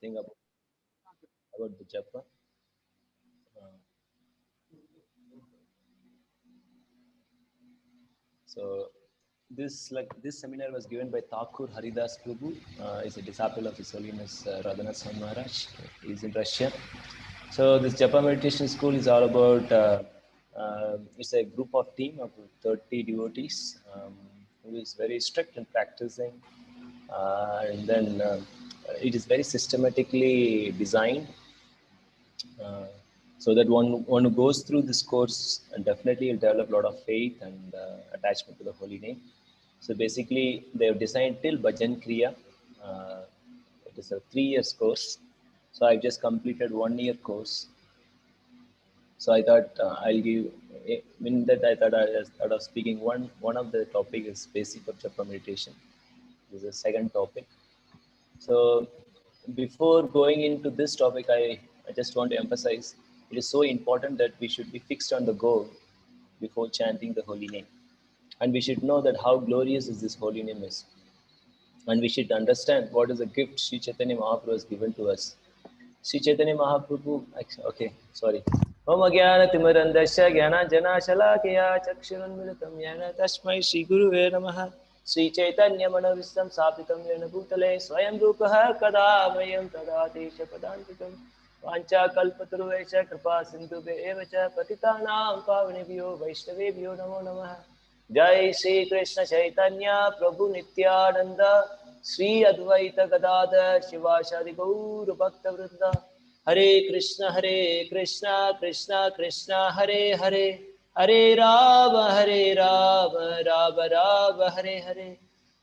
thing about the japa. Uh, so this seminar was given by Thakur Haridas Prabhu. Is a disciple of His Holiness Radhanath Swami Maharaj. He is in Russia. So this Japa meditation school is all about. It's a group of team of 30 devotees who is very strict in practicing, and then it is very systematically designed, uh, so that one who goes through this course and definitely will develop a lot of faith and attachment to the holy name. So basically, they have designed till Bhajan Kriya. Uh, it is a 3 years course. So I just completed 1 year course. So I thought I'll give. In that I thought I was thought of speaking one of the topic is basic of japa meditation. This is the second topic. So before going into this topic, I just want to emphasize it is so important that we should be fixed on the goal before chanting the holy name. And we should know that how glorious is this holy name is. And we should understand what is the gift Sri Chaitanya Mahaprabhu has given to us. Sri Chaitanya Mahaprabhu, okay, sorry. Om Agyana Timarandasya Gyana Jana Shalakya Chakshuran Militam Yana Tashmai Shri Guru Namaha Sri Chaitanya Manavistam Sapitam Yana Bhutale Swayam Rupaha Kadamayam Tadadesha Padantikam Vancha Kalpataruvesha Kripa Sindhube Evacha Patitanam Pavanebhyo Vaishnavebhyo Namo Namaha Jai Shri Krishna Chaitanya Prabhu Nityananda Sri Advaita Gadadhar Shivashadi Gaur Bhakta Vrinda Hare Krishna Krishna Krishna Hare Hare Hare Rama Rama Rama Hare Hare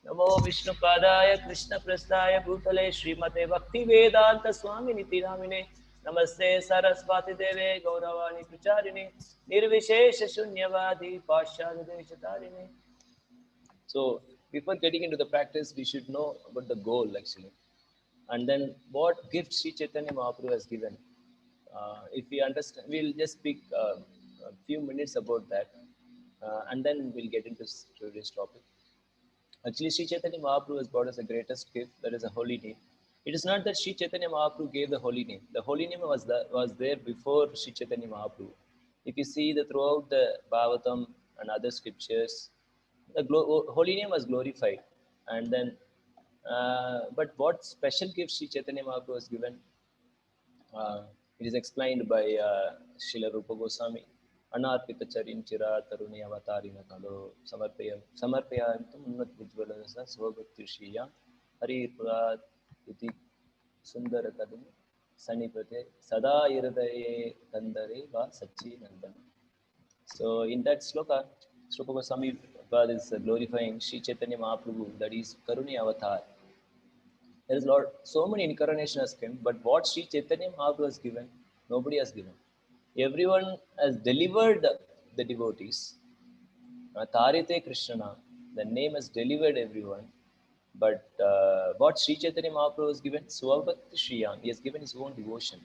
Namo Vishnu Padaya Krishna Prasthaya Bhutale Srimate Bhakti Vedanta Swami Niti Namine Namaste Saraswati Deve Gauravani Pracharine Nirvishesha Shunyavadi Pashad Deshatarine. So before getting into the practice, we should know about the goal actually. And then what gift Sri Chaitanya Mahaprabhu has given. If we understand, we'll just speak a few minutes about that. And then we'll get into today's topic. Actually, Sri Chaitanya Mahaprabhu has brought us the greatest gift, that is a holy name. It is not that Sri Chaitanya Mahaprabhu gave the holy name. The holy name was there before Sri Chaitanya Mahaprabhu. If you see the throughout the Bhagavatam and other scriptures, the holy name was glorified. And then, but what special gift Sri Chaitanya Mahaprabhu was given? It is explained by Srila Rupa Goswami. Anarpita charin chira taruni avatarina kalo samarpayantam unnat vijvalanasa svabhakti shriya hari prat iti sundara kadam sanipate sada iradaye kandare va sachi nandana. So in that sloka, Rupa Goswami is glorifying Sri Chaitanya Mahaprabhu, that is Karuni Avatar. There is so many incarnation has come, but what Sri Chaitanya Mahaprabhu has given, nobody has given. Everyone has delivered the devotees. Tarite Krishna, the name has delivered everyone. But what Sri Chaitanya Mahaprabhu has given, Swabhakti Shriyam, he has given his own devotion.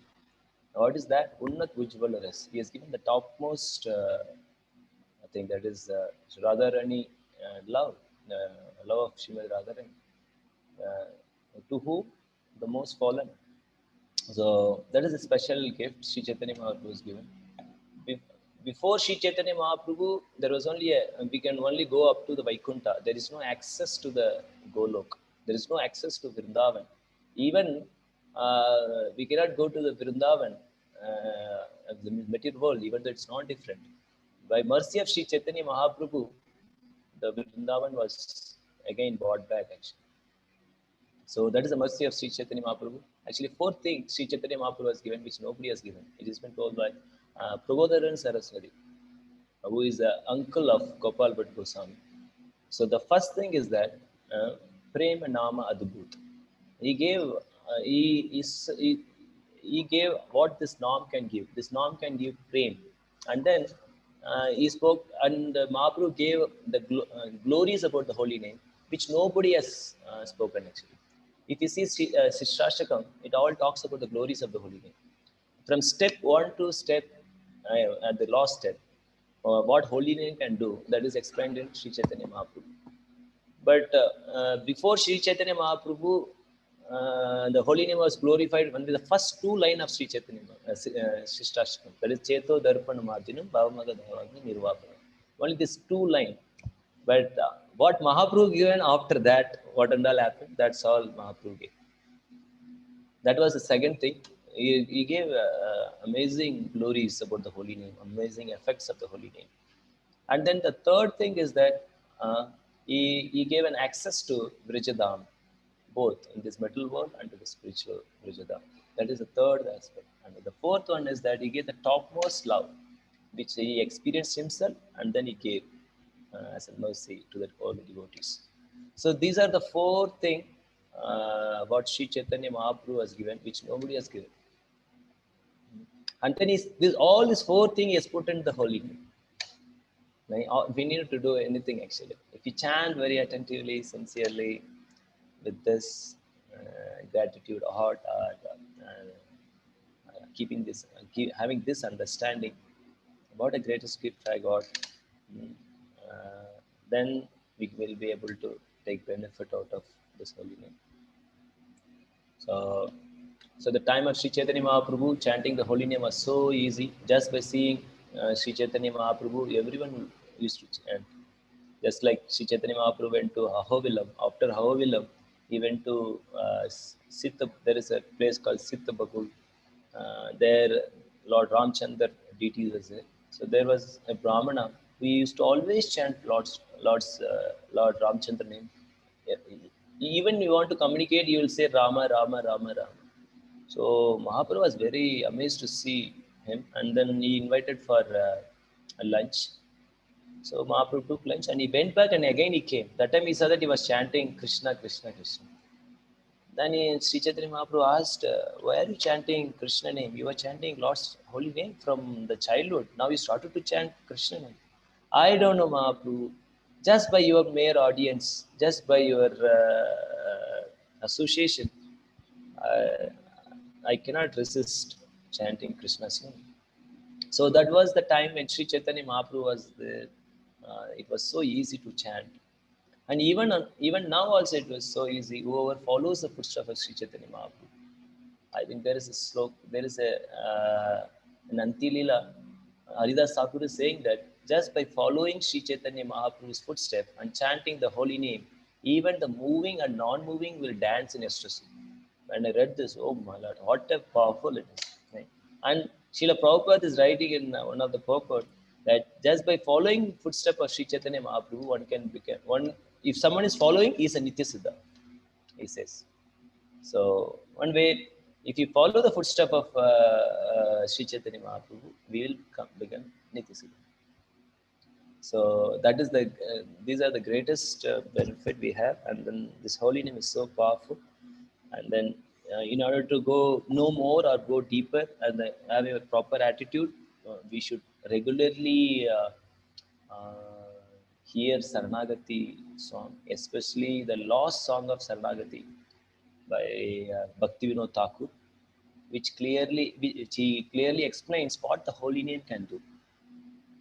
What is that? Unnat Vijvalaras. He has given the topmost, I think that is Radharani love, love of Srimad Radharani. To who? The most fallen. So that is a special gift Sri Chaitanya Mahaprabhu was given. Before Sri Chaitanya Mahaprabhu, there was only we can only go up to the Vaikuntha. There is no access to the Golok. There is no access to Vrindavan. Even we cannot go to the Vrindavan, the material world, even though it's not different. By mercy of Sri Chaitanya Mahaprabhu, the Vrindavan was again bought back actually. So that is the mercy of Sri Chaitanya Mahaprabhu. Actually, 4 things Sri Chaitanya Mahaprabhu has given, which nobody has given. It has been told by Prabodharan Saraswati, who is the uncle of Gopal Bhatt Goswami. So the first thing is that Prema Nama Adbhut. He gave, he gave what this Nam can give. This Nam can give Prem. And then he spoke, and Mahaprabhu gave the glories about the holy name, which nobody has spoken actually. If you see Shishashtakam, it all talks about the glories of the holy name. From step 1 to step, at the last step, what holy name can do, that is explained in Sri Chaitanya Mahaprabhu. But before Sri Chaitanya Mahaprabhu, the holy name was glorified only the first two line of Sri Chaitanya Shishtashtakam. That is Cheto Darpana Marjinam Bhavamaga Dhavagni Nirvapanam. Only this two line. But what Mahaprabhu given after that, what and all happened, that's all Mahaprabhu gave. That was the second thing. He gave amazing glories about the holy name, amazing effects of the holy name. And then the third thing is that he gave an access to Vrijadam, both in this material world and to the spiritual Vrijadam. That is the third aspect. And the fourth one is that he gave the topmost love, which he experienced himself and then he gave as a mercy to the all the devotees. So these are the four things what Sri Chaitanya Mahaprabhu has given, which nobody has given. And then all these four things he has put in the holy name. We need to do anything actually. If you chant very attentively, sincerely, with this gratitude, heart, keeping this, having this understanding about the greatest gift I got, then we will be able to take benefit out of this holy name. So the time of Sri Chaitanya Mahaprabhu, chanting the holy name was so easy. Just by seeing Sri Chaitanya Mahaprabhu, everyone used to chant. Just like Sri Chaitanya Mahaprabhu went to Ahobilam. After Ahobilam, he went to Sitta. There is a place called Sitta Bakul. There, Lord Ramchandra deity was there. So there was a Brahmana. We used to always chant Lord Ramchandra name. Even you want to communicate, you will say Rama, Rama, Rama, Rama. So Mahaprabhu was very amazed to see him, and then he invited for a lunch. So Mahaprabhu took lunch and he went back and again he came. That time he saw that he was chanting Krishna, Krishna, Krishna. Then Sri Chaitanya Mahaprabhu asked, why are you chanting Krishna name? You were chanting Lord's holy name from the childhood. Now you started to chant Krishna name. I don't know, Mahaprabhu. Just by your mere audience, just by your association, I cannot resist chanting Krishna's name. So that was the time when Sri Chaitanya Mahaprabhu was there. It was so easy to chant. And even now also it was so easy. Whoever follows the footsteps of Sri Chaitanya Mahaprabhu. I think there is a sloka, there is an Antilila. Haridas Thakur is saying that just by following Sri Chaitanya Mahaprabhu's footsteps and chanting the holy name, even the moving and non-moving will dance in ecstasy. When I read this, oh my Lord, what a powerful it is. Right? And Srila Prabhupada is writing in one of the purport that just by following footsteps of Sri Chaitanya Mahaprabhu, one can become one. If someone is following, he is a Nitya Siddha, he says. So one way, if you follow the footsteps of Sri Chaitanya Mahaprabhu, we will become Nitya Siddha. So that is the these are the greatest benefit we have, and then this holy name is so powerful. And then in order to go know more or go deeper and have a proper attitude, we should regularly hear Saranagati song, especially the lost song of Saranagati by Bhakti Vinod Thakur, which he clearly explains what the holy name can do.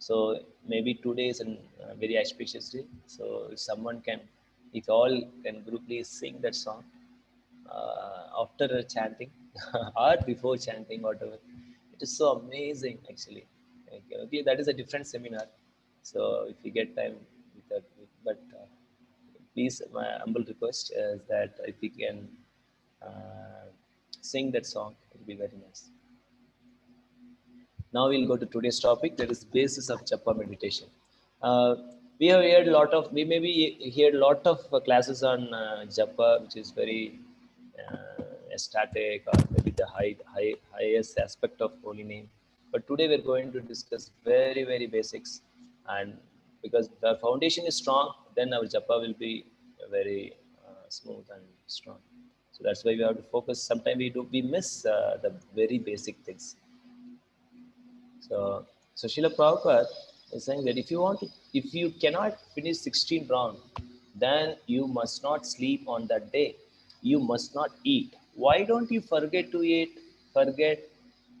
So maybe today is a very auspicious day. So if all can grouply sing that song after chanting or before chanting, whatever, it is so amazing actually. Okay, that is a different seminar. So if you get time with that, but please, my humble request is that if you can sing that song, it will be very nice. Now we'll go to today's topic, that is basis of japa meditation. We have heard a lot of, we maybe heard a lot of classes on japa, which is very static, or maybe the highest aspect of holy name. But today we're going to discuss very, very basics, and because the foundation is strong, then our japa will be very smooth and strong. So that's why we have to focus. Sometimes we miss the very basic things. So Srila Prabhupada is saying that if you cannot finish 16 rounds, then you must not sleep on that day. You must not eat. Why don't you forget to eat?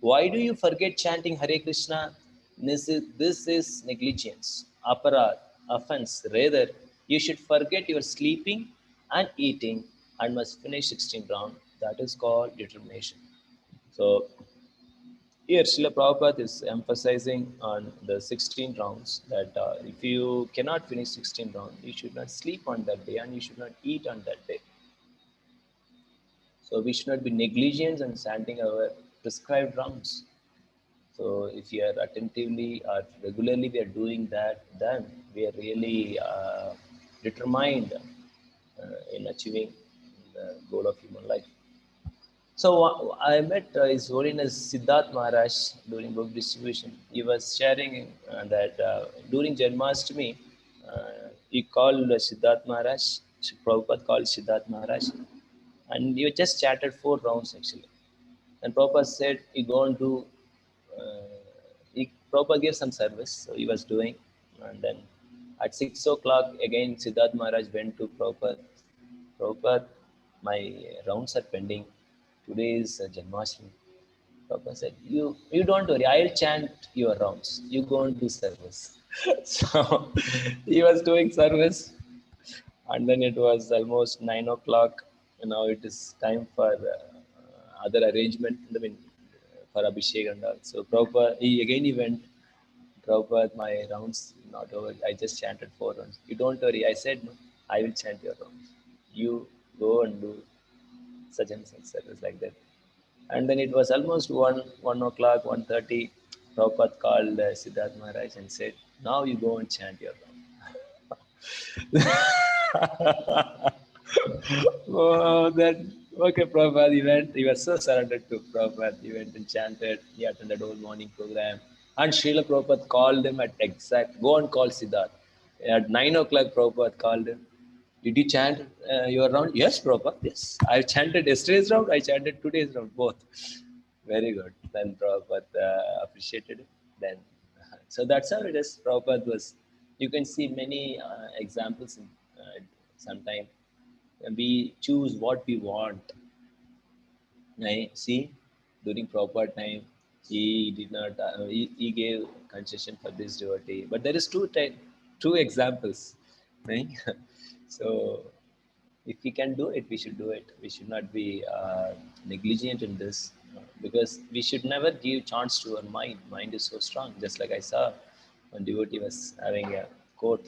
Why do you forget chanting Hare Krishna? This is negligence, aparad, offense. Rather, you should forget your sleeping and eating and must finish 16 rounds That is called determination. So here, Srila Prabhupada is emphasizing on the 16 rounds that if you cannot finish 16 rounds, you should not sleep on that day and you should not eat on that day. So we should not be negligent in chanting our prescribed rounds. So if you are attentively or regularly we are doing that, then we are really determined in achieving the goal of human life. So I met His Holiness Siddharth Maharaj during book distribution. He was sharing that during Janmashtami, he called Siddharth Maharaj, Prabhupada called Siddharth Maharaj, and he just chatted 4 rounds actually. And Prabhupada said, he go and do, Prabhupada gave some service, so he was doing. And then at 6 o'clock, again, Siddharth Maharaj went to Prabhupada. Prabhupada, my rounds are pending. Today is Janmashtami. Prabhupada said, you don't worry, I'll chant your rounds. You go and do service. So he was doing service, and then it was almost 9 o'clock. Now it is time for other arrangement. I mean, for Abhishek and all. So Prabhupada, he went. Prabhupada, my rounds not over. I just chanted 4 rounds. You don't worry. I said, no, I will chant your rounds. You go and do such and such service like that. And then it was almost 1 o'clock, 1:30. Prabhupada called Siddharth Maharaj and said, now you go and chant your round. Oh, that okay, Prabhupada. He was so surrendered to Prabhupada. He went and chanted. He attended whole morning program. And Srila Prabhupada called him at exact, go and call Siddharth. At 9 o'clock, Prabhupada called him. Did you chant your round? Yes, Prabhupada. Yes. I chanted yesterday's round. I chanted today's round. Both. Very good. Then Prabhupada appreciated it. Then, so that's how it is. Prabhupada was, you can see many examples in sometime we choose what we want. Right? See, during proper time, he did not. He gave concession for this devotee. But there is two examples, right? So if we can do it, we should do it. We should not be negligent in this because we should never give chance to our mind. Mind is so strong. Just like I saw one devotee was having a quote.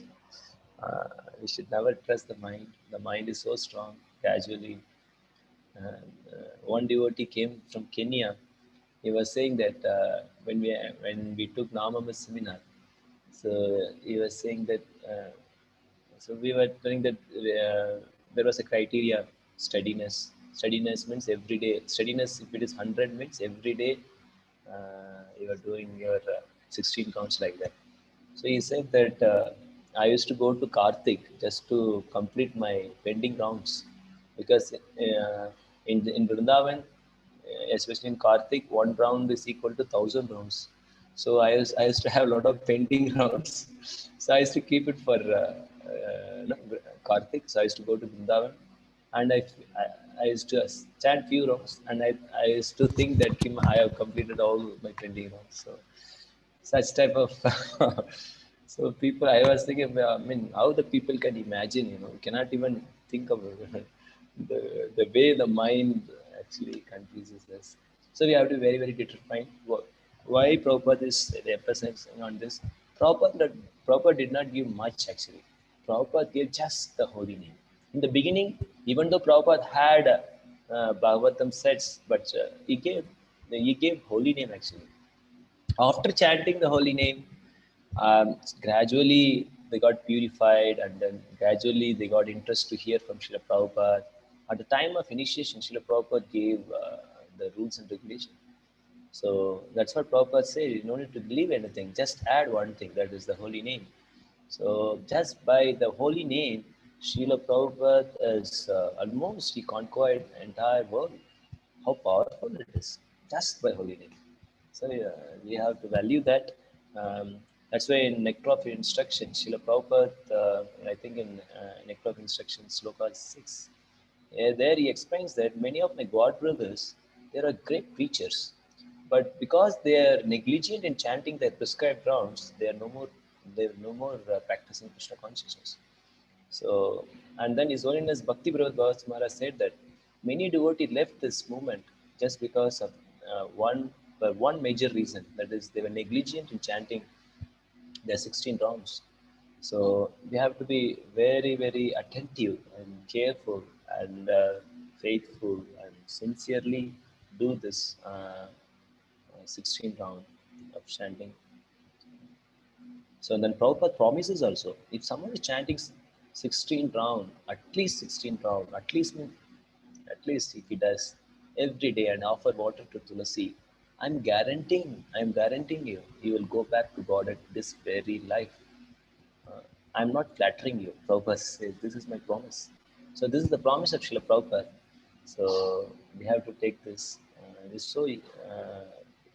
Uh, we should never trust the mind. The mind is so strong. Gradually, one devotee came from Kenya. He was saying that when we took Namama seminar, so he was saying that so we were telling that there was a criteria steadiness. Steadiness means every day. Steadiness, if it is 100 means every day you are doing your 16 counts like that. So he said that I used to go to Karthik just to complete my pending rounds because in Vrindavan, especially in Karthik, one round is equal to 1,000 rounds. So I used to have a lot of pending rounds. So I used to keep it for no, Karthik. So I used to go to Vrindavan and I used to chant few rounds and I used to think that I have completed all my pending rounds. So such type of so people I was thinking I mean how the people can imagine cannot even think of it. The way the mind actually confuses us, so we have to be very very determined why Prabhupada is emphasizing on this. Prabhupada did not give much actually. Prabhupada gave just the holy name in the beginning. Even though Prabhupada had Bhagavatam sets, but he gave holy name actually. After chanting the holy name, gradually they got purified and then gradually they got interest to hear from Srila Prabhupada. At the time of initiation, Srila Prabhupada gave the rules and regulations. So that's what Prabhupada said. You don't need to believe anything. Just add one thing, that is the holy name. So just by the holy name, Srila Prabhupada is almost, he conquered the entire world. How powerful it is, just by holy name. So yeah, we have to value that. That's why in Nectar of Instruction, Srila Prabhupada, I think in Nectar of Instruction, Sloka 6, there he explains that many of my God brothers, they are great preachers, but because they are negligent in chanting their prescribed rounds, they are no more practicing Krishna consciousness. So, and then His Holiness Bhakti Bhagavad Maharaj said that many devotees left this movement just because of one major reason, that is they were negligent in chanting their 16 rounds. So we have to be very, very attentive and careful and faithful and sincerely do this 16 round of chanting. So then Prabhupada promises also, if someone is chanting 16 round, at least 16 round, at least if he does every day and offer water to Tulasi, I'm guaranteeing you, you will go back to God at this very life. I'm not flattering you. Prabhupada says, this is my promise. So this is the promise of Srila Prabhupada. So we have to take this.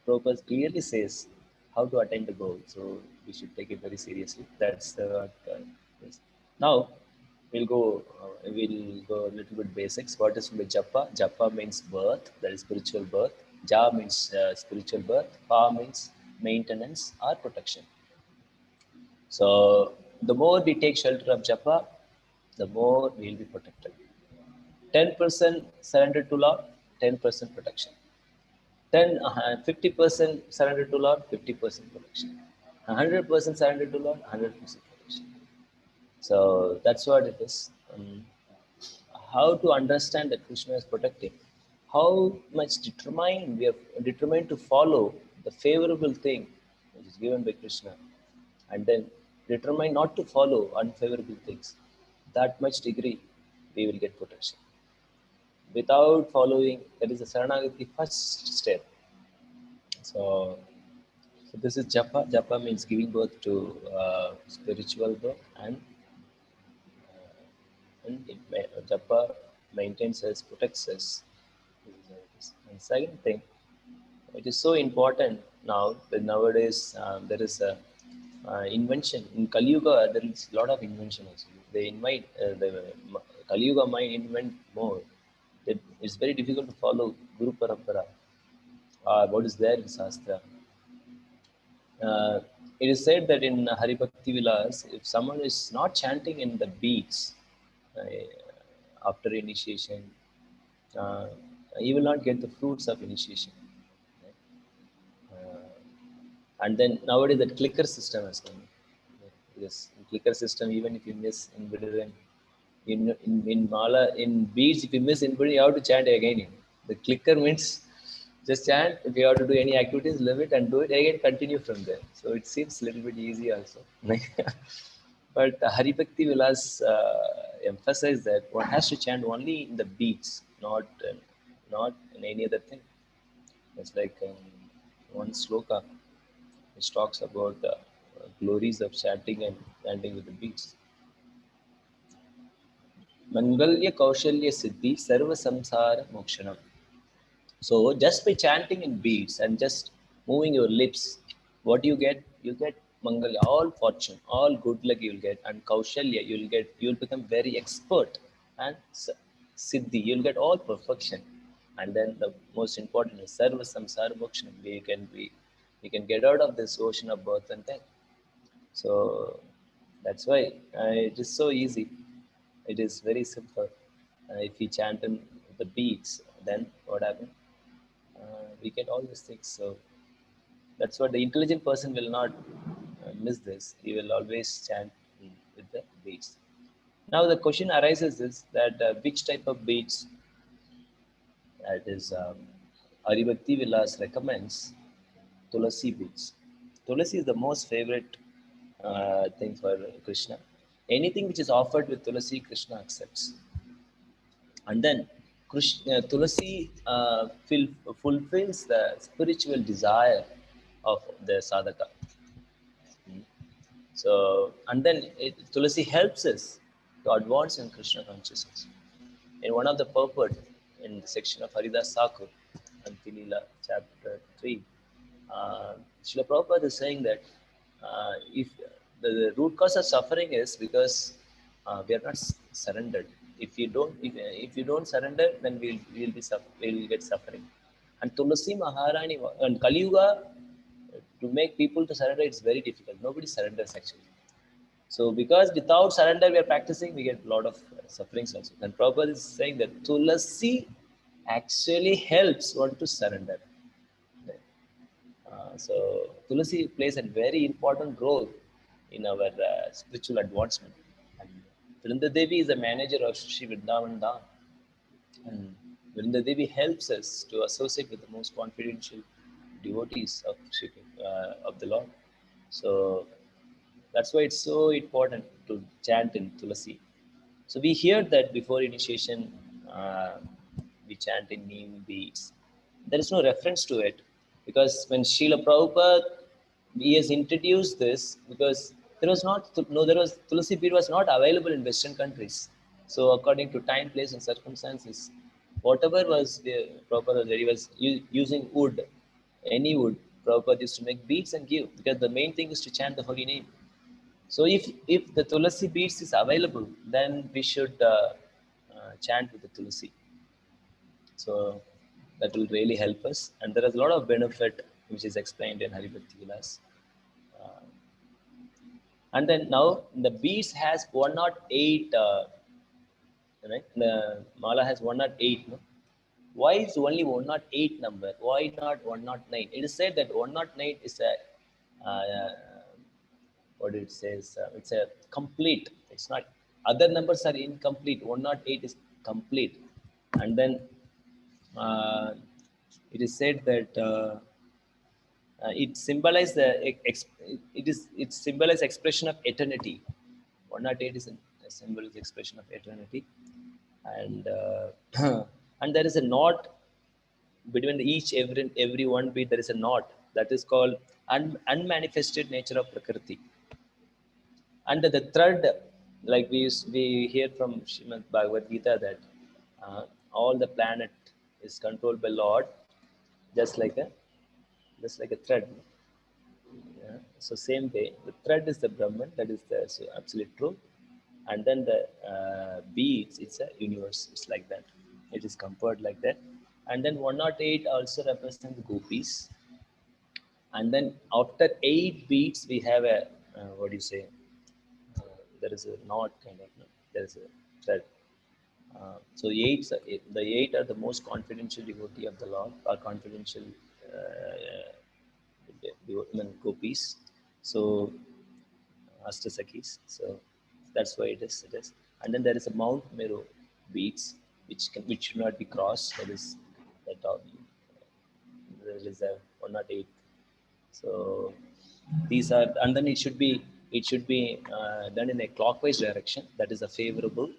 Prabhupada clearly says how to attain the goal. So we should take it very seriously. That's what is. Now we'll go a little bit basics. What is Japa? Japa means birth, that is spiritual birth. Ja means spiritual birth. Pa means maintenance or protection. So the more we take shelter of japa, the more we will be protected. 10% surrender to Lord, 10% protection. 50% surrender to Lord, 50% protection. 100% surrender to Lord, 100% protection. So that's what it is. How to understand that Krishna is protecting? How much determined we are determined to follow the favorable thing which is given by Krishna, and then determine not to follow unfavorable things. That much degree we will get protection. Without following, that is the Saranagati first step. So this is Japa. Japa means giving birth to spiritual birth, and Japa maintains us, protects us. And second thing, it is so important now that nowadays there is a invention in Kali Yuga. There is a lot of invention also. They invite the Kali Yuga might invent more. It's very difficult to follow Guru Parampara or what is there in Shastra. It is said that in Hari Bhakti Vilas, if someone is not chanting in the beats after initiation, he will not get the fruits of initiation. And then nowadays the clicker system has come. Yes, in clicker system, even if you miss in in mala, in beats, if you miss inbidden, you have to chant again. The clicker means just chant. If you have to do any activities, leave it and do it again, continue from there. So it seems a little bit easy also. But Hari Bhakti Vilas emphasize that one has to chant only in the beats, not in any other thing. It's like one sloka which talks about the glories of chanting and chanting with the beats. Mangalya Kaushalya Siddhi Sarva Samsara Mokshanam. So just by chanting in beats and just moving your lips, what you get? You get Mangalya, all fortune, all good luck you'll get, and Kaushalya you'll become very expert, and Siddhi, you'll get all perfection. And then the most important is Sarva Samsara Mokshanam. We can get out of this ocean of birth and death. So that's why it is so easy. It is very simple. If we chant in the beats, then what happens? We get all these things. So that's what the intelligent person will not miss this. He will always chant with the beats. Now the question arises is that which type of beats? That is Aribhakti Vilas recommends Tulasi beats. Tulasi is the most favorite thing for Krishna. Anything which is offered with Tulasi, Krishna accepts. And then Tulasi fulfills the spiritual desire of the sadhaka. So, and then Tulasi helps us to advance in Krishna consciousness. In one of the purport in the section of Haridas Thakur, Antilila, chapter 3, Srila Prabhupada is saying that if the root cause of suffering is because we are not surrendered. If you don't surrender, then we'll get suffering. And Tulasi Maharani and Kali Yuga, to make people to surrender, it's very difficult. Nobody surrenders actually. So because without surrender we are practicing, we get a lot of sufferings also. And Prabhupada is saying that Tulasi actually helps one to surrender. So Tulasi plays a very important role in our spiritual advancement. And Vrinda Devi is the manager of Sri Vrindavan Dham. And Vrinda Devi helps us to associate with the most confidential devotees of of the Lord. So that's why it's so important to chant in Tulasi. So we hear that before initiation, we chant in neem beads. There is no reference to it because when Srila Prabhupada he has introduced this because there was not no there was Tulasi bead was not available in Western countries. So according to time, place, and circumstances, whatever was the Prabhupada he was using wood, any wood. Prabhupada used to make beads and give because the main thing is to chant the holy name. So if the Tulasi beads is available, then we should chant with the Tulasi. So that will really help us. And there is a lot of benefit which is explained in Haribhakti Vilas. Uh, and then now the beads has 108, right? The mala has 108. No? Why is only 108 number? Why not 109? It is said that 109 is a what it says, it's a complete. It's not, other numbers are incomplete. 108 is complete. And then uh, it is said that it symbolizes it symbolizes expression of eternity. 108 is a symbol, is expression of eternity. And and there is a knot between each every one beat. There is a knot that is called unmanifested nature of Prakriti. And the thread, like we hear from Srimad Bhagavad Gita that all the planet is controlled by Lord, just like a just like a thread. Yeah. So same way, the thread is the Brahman, that is the absolute truth, and then the beads, it's a universe. It's like that. It is compared like that, and then 108 also represents gopis, and then after 8 beats we have a what do you say? There is a knot kind of. No? There is a thread. So the eight are the most confidential devotee of the Lord, or confidential gopis. So Astasakis. So that's why it is. It is. And then there is a Mount Meru beads, which should not be crossed. That is that there is a 108. So these are, and then it should be done in a clockwise direction. That is a favorable,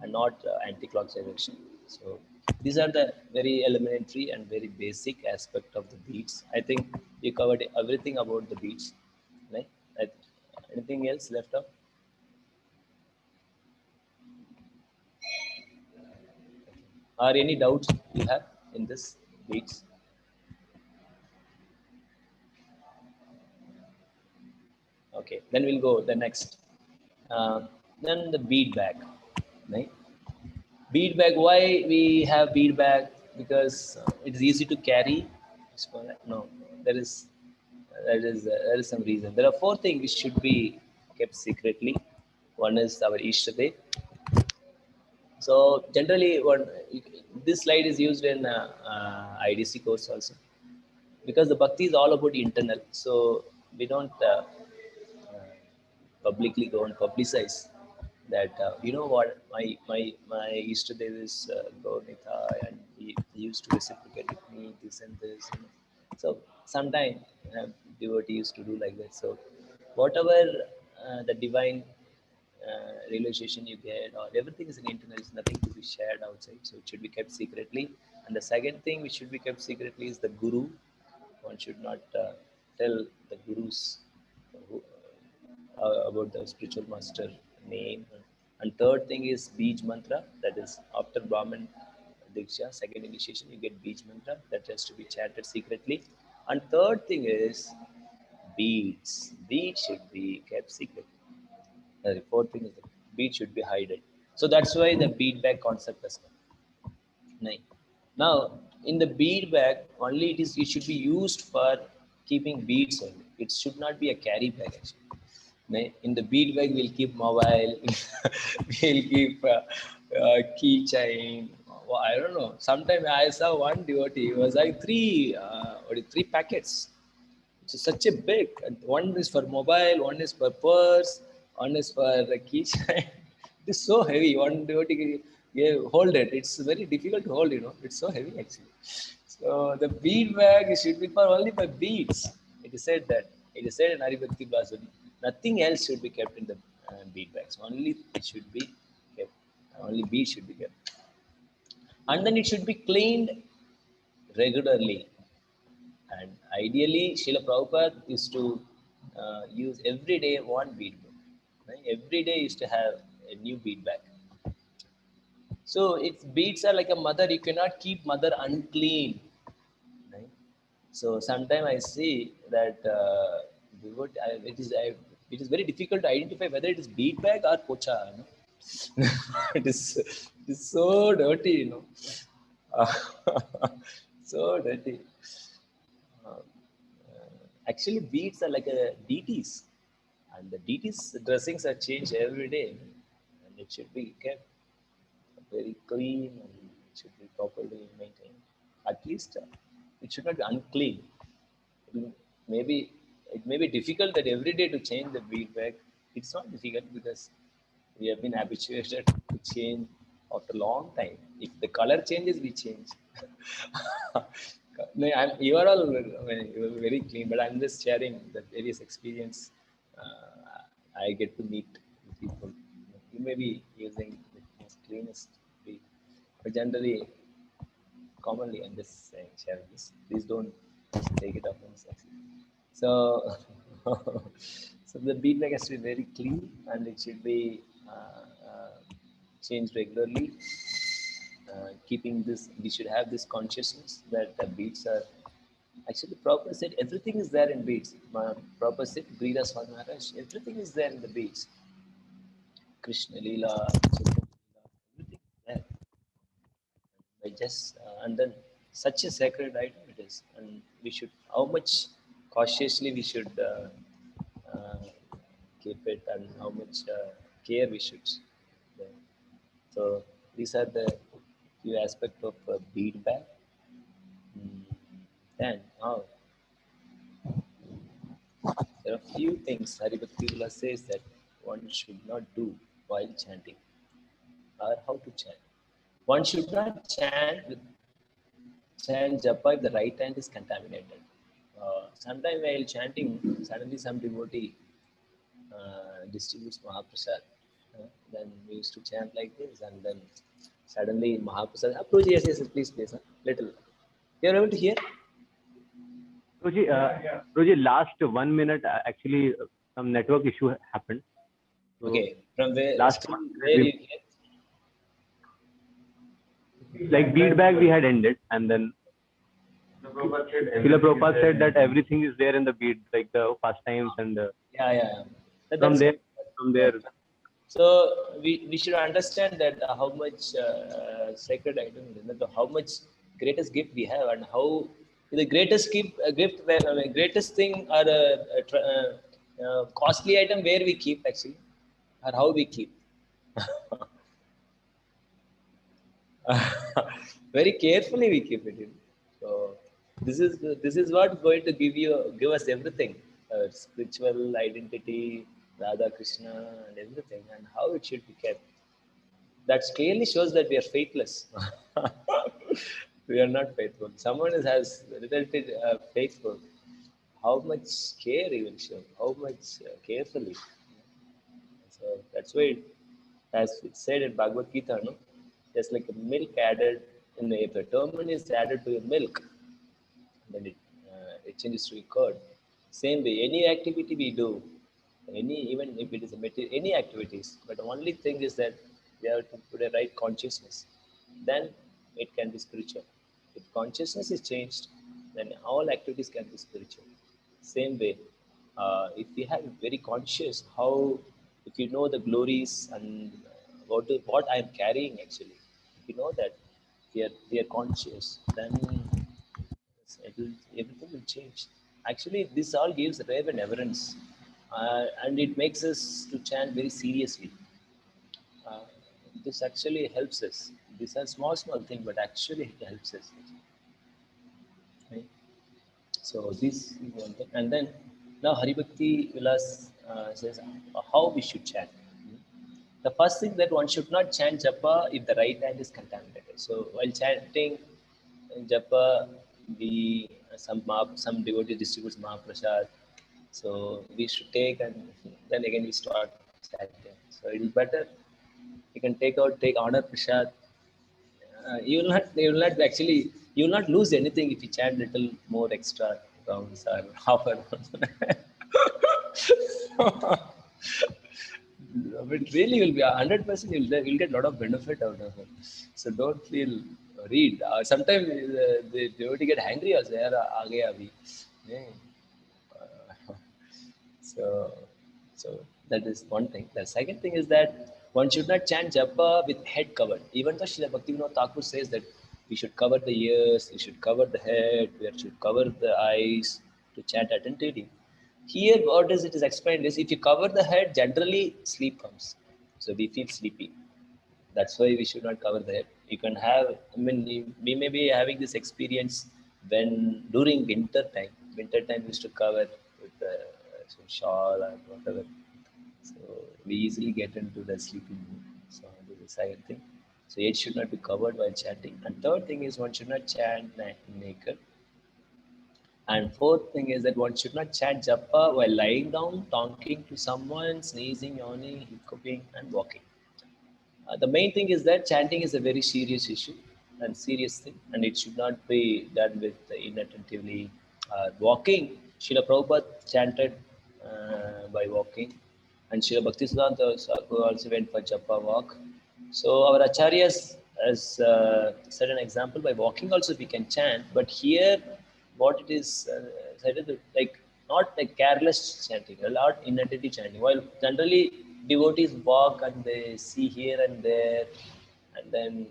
and not anti-clockwise direction. So these are the very elementary and very basic aspect of the beats. I think we covered everything about the beats. Right? Anything else left out? Are any doubts you have in this beats? Okay, then we'll go the next. Uh, then the bead bag, right? Bead bag. Why we have bead bag? Because it's easy to carry. No, there is some reason. There are four things which should be kept secretly. One is our Ishtadev. So generally, this slide is used in IDC course also, because the bhakti is all about internal. So we don't publicly go and publicize that you know what, my Ishtadev is Gaurnitha, and he used to reciprocate with me this and this. So sometimes devotee used to do like that. So whatever the divine realization you get, or everything is an internal, it's nothing to be shared outside. So it should be kept secretly. And the second thing which should be kept secretly is the guru. One should not tell the gurus who, about the spiritual master name. And third thing is Beej mantra, that is after Brahman Diksha, second initiation, you get Beej mantra that has to be chanted secretly. And third thing is beads. Beads should be kept secret. The fourth thing is the bead should be hidden. So that's why the bead bag concept has come. Nine. Now, in the bead bag, only it should be used for keeping beads only. It should not be a carry bag actually. In the bead bag, we'll keep mobile, we'll keep keychain. Well, I don't know. Sometimes I saw one devotee, it was like three packets. It's such a big. One is for mobile, one is for purse, one is for the keychain. It's so heavy. One devotee hold it. It's very difficult to hold. It's so heavy actually. So the bead bag should be for only for beads. It is said that. It is said in Haribhakti Bhajan. Nothing else should be kept in the bead bags. Only it should be kept. Only beads should be kept. And then it should be cleaned regularly. And ideally, Srila Prabhupada used to use every day one bead book. Right? Every day used to have a new bead bag. So if beads are like a mother, you cannot keep mother unclean. Right? So sometimes I see that it is very difficult to identify whether it is bead bag or pocha. It is so dirty. So dirty. Uh, Actually, beads are like a deities, and the deities' dressings are changed every day, and it should be kept very clean and it should be properly maintained. At least it should not be unclean. It maybe it may be difficult that every day to change the bead bag. It's not difficult because we have been habituated to change after a long time. If the color changes, we change. No, you are all you are very clean, but I'm just sharing the various experience I get to meet people. You may be using the most cleanest bead, but generally, commonly, I'm just saying, sharing this. Please don't take it offense. So, so the bead bag has to be very clean and it should be changed regularly. Keeping this, we should have this consciousness that the beads are actually Prabhupada said everything is there in beads. Prabhupada said, Brida Swami Maharaj, everything is there in the beads. Krishna Leela, Chaitanya Leela, everything is there. I just and then such a sacred item it is, and we should how much cautiously we should uh, keep it, and how much care we should. uh, So these are the few aspects of bead bag. Mm. Then now there are few things Haribhakti Villa says that one should not do while chanting, or how to chant. One should not chant japa if the right hand is contaminated. Sometime while chanting, suddenly some devotee distributes Mahaprasad. Then we used to chant like this, and then suddenly Mahaprasad. Approach, yes, yes, yes, please, please. Little. You are able to hear? Roji, last 1 minute, actually, some network issue happened. So Okay. From where? last Where you hear? like bead bag we had ended, and then Srila Prabhupada said that everything is there in the bead, like the pastimes and Yeah, yeah. from That's there, what. from there. So we should understand that how much sacred item it is, that how much greatest gift we have, and how the greatest gift where greatest thing or costly item where we keep actually, or how we keep. Very carefully we keep it in. So this is what going to give us everything, spiritual identity, Radha Krishna and everything, and how it should be kept. That clearly shows that we are faithless. We are not faithful. Someone has resulted faithful. How much care he will show, how much carefully. So that's why, as it said in Bhagavad Gita, no? Just like a milk added, if a turmeric is added to your milk, then it changes to a curd. Same way, any activity we do, even if it is a material, any activities, but the only thing is that we have to put a right consciousness. Then it can be spiritual. If consciousness is changed, then all activities can be spiritual. Same way, if we have very conscious how, if you know the glories and what I am carrying actually, if you know that we are conscious, then everything will change. Actually, this all gives reverence. and it makes us to chant very seriously. Uh, this actually helps us. These are small thing, but actually it helps us. Right? So this is one thing. And then now Haribhakti Vilas says how we should chant. The first thing that one should not chant japa if the right hand is contaminated. So while chanting japa, we some devotee distributes Mahaprasad. So we should take, and then again we start chanting. So it is better you can take honor prasad. You will not lose anything if you chant little more extra rounds or half a round. But really will be 100%. You'll get a lot of benefit out of it. So don't feel worried. Sometimes the devotee get angry also. यार आ गया अभी. Yeah. So, so that is one thing. The second thing is that one should not chant japa with head covered. Even though Srila Bhaktivinoda Thakur says that we should cover the ears, we should cover the head, we should cover the eyes to chant attentively. Here, what is it is explained is if you cover the head, generally sleep comes. So we feel sleepy. That's why we should not cover the head. You can have, I mean, we may be having this experience when during winter time. Winter time we used to cover with some shawl or whatever. So we easily get into the sleeping mood. So this is the second thing. So it should not be covered while chanting. And third thing is one should not chant naked. And fourth thing is that one should not chant japa while lying down, talking to someone, sneezing, yawning, hiccuping, and walking. The main thing is that chanting is a very serious issue and serious thing, and it should not be done with inattentively. Walking, Srila Prabhupada chanted by walking, and Srila Bhaktisiddhanta also went for japa walk. So our acharyas has set an example by walking also we can chant, but here what it is said is like not like careless chanting, a lot inattentive chanting. While generally devotees walk and they see here and there, and then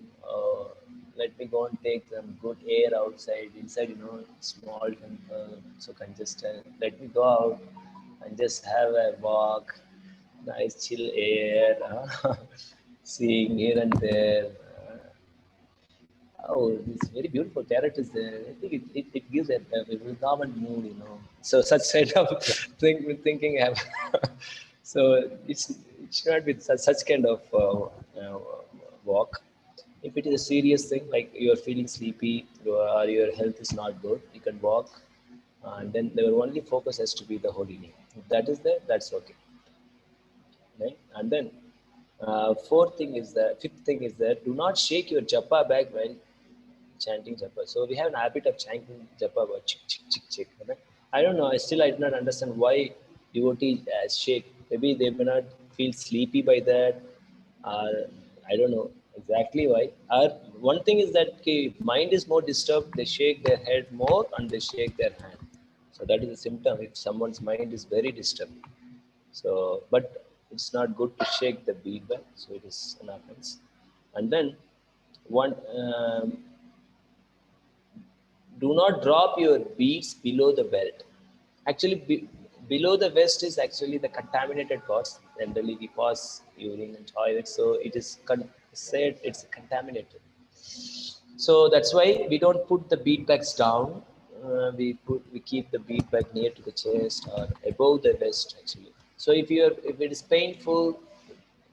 let me go and take some good air outside. Inside, small temple, so congested. Let me go out and just have a walk, nice chill air, seeing here and there. Oh, it's very beautiful. Carrot is there. I think it gives a Vrindavan mood. So such kind of thinking. So it should not be such kind of walk. If it is a serious thing, like you are feeling sleepy or your health is not good, you can walk, and then your only focus has to be the holy name. If that is there, that's okay. Right? And then fifth thing is that do not shake your japa bag while chanting japa. So we have an habit of chanting japa about chick, chick, chick, chick. Right? I don't know. I did not understand why devotees shake. Maybe they may not feel sleepy by that. I don't know exactly why. One thing is that mind is more disturbed. They shake their head more and they shake their hand. So that is a symptom if someone's mind is very disturbed. So, but it's not good to shake the bead bag. So it is an offense. And then one. Do not drop your beads below the belt. Actually, below the vest is actually the contaminated parts. Generally, we pass urine and toilet, so it is said it's contaminated. So that's why we don't put the bead bags down. We keep the bead bag near to the chest or above the vest actually. So if it is painful,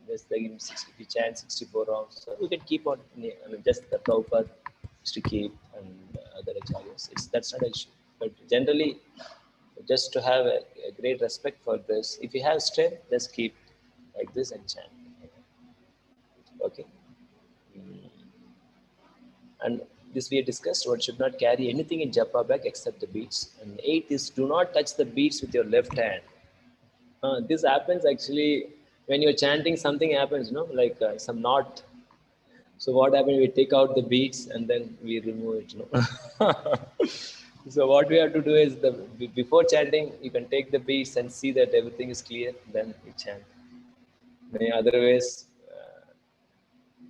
just like if you chant 64 rounds, so you can keep on. I mean, just the Prabhupada to keep and other acharyas. That's not an issue. But generally, just to have a great respect for this, if you have strength, just keep like this and chant. Okay. And this we discussed. One should not carry anything in japa bag except the beads. And eighth is do not touch the beads with your left hand. This happens actually when you're chanting. Something happens, like some knot. So what happens? We take out the beads and then we remove it. So what we have to do is before chanting, you can take the beads and see that everything is clear. Then we chant. Otherwise,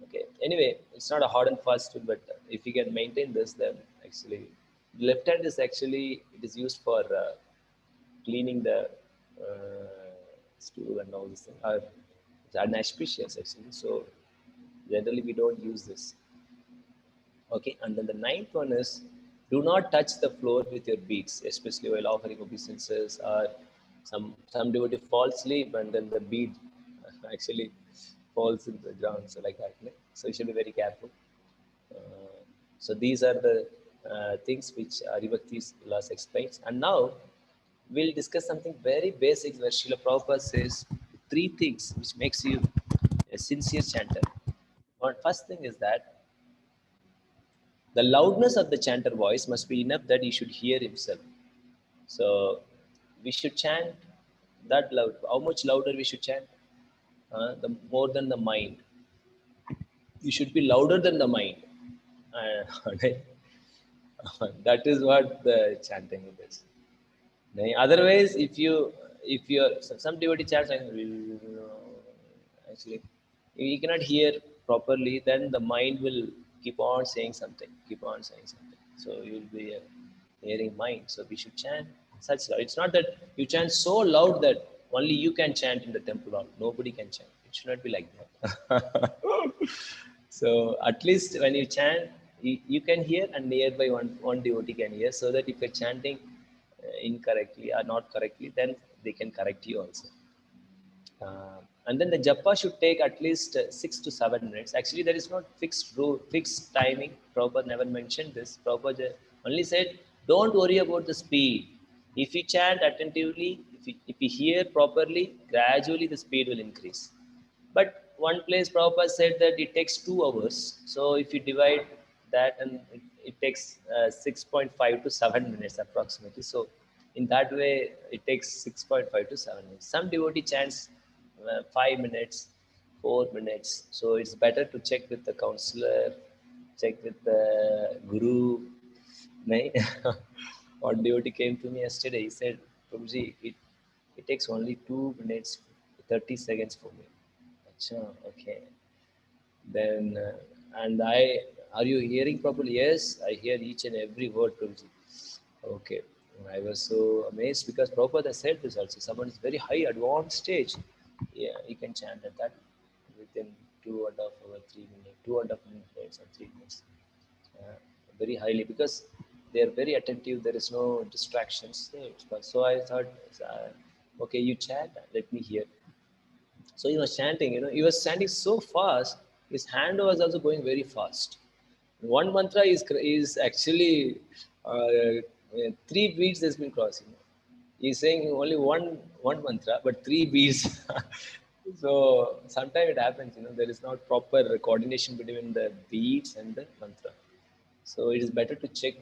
okay. Anyway, it's not a hard and fast rule, but if you can maintain this, then actually, left hand is actually it is used for cleaning the stool and all this thing are inauspicious actually. So generally we don't use this. Okay, and then the ninth one is do not touch the floor with your beads, especially while offering obeisances, or some devotee falls asleep and then the bead actually falls in the ground, so like that. So you should be very careful. Uh, so these are the things which Arivakti's laws explains. And now we'll discuss something very basic where Srila Prabhupada says three things which makes you a sincere chanter. One first thing is that the loudness of the chanter voice must be enough that he should hear himself. So we should chant that loud. How much louder we should chant? The more than the mind. You should be louder than the mind. Right? That is what the chanting is. Otherwise, if you're some devotee chants actually you cannot hear properly, then the mind will keep on saying something, keep on saying something. So you'll be hearing mind. So we should chant such loud. It's not that you chant so loud that only you can chant in the temple hall. Nobody can chant. It should not be like that. So at least when you chant, you can hear and nearby one devotee can hear, so that if you're chanting incorrectly or not correctly, then they can correct you also. And then the japa should take at least 6 to 7 minutes. Actually, there is not fixed rule, fixed timing. Prabhupada never mentioned this. Prabhupada only said, don't worry about the speed. If you chant attentively, if you hear properly, gradually the speed will increase. But one place Prabhupada said that it takes 2 hours. So if you divide that, and it takes 6.5 to 7 minutes approximately. So in that way, it takes 6.5 to 7 minutes. Some devotee chants 5 minutes, 4 minutes. So it's better to check with the counselor, check with the guru. One devotee came to me yesterday. He said, Prabhuji, it takes only 2 minutes, 30 seconds for me. Achha, okay. Then, are you hearing properly? Yes, I hear each and every word, Prabhuji. Okay. I was so amazed because Prabhupada said this also. Someone is very high, advanced stage. Yeah, he can chant at that within 2.5 hours, 3 minutes, 2.5 minutes or 3 minutes. Uh, very highly because they are very attentive. There is no distractions. So I thought, okay, you chant, let me hear. So he was chanting, he was chanting so fast, his hand was also going very fast. One mantra is actually 3 beats has been crossing. He's saying only one mantra, but 3 beats. So sometimes it happens, there is not proper coordination between the beats and the mantra. So it is better to check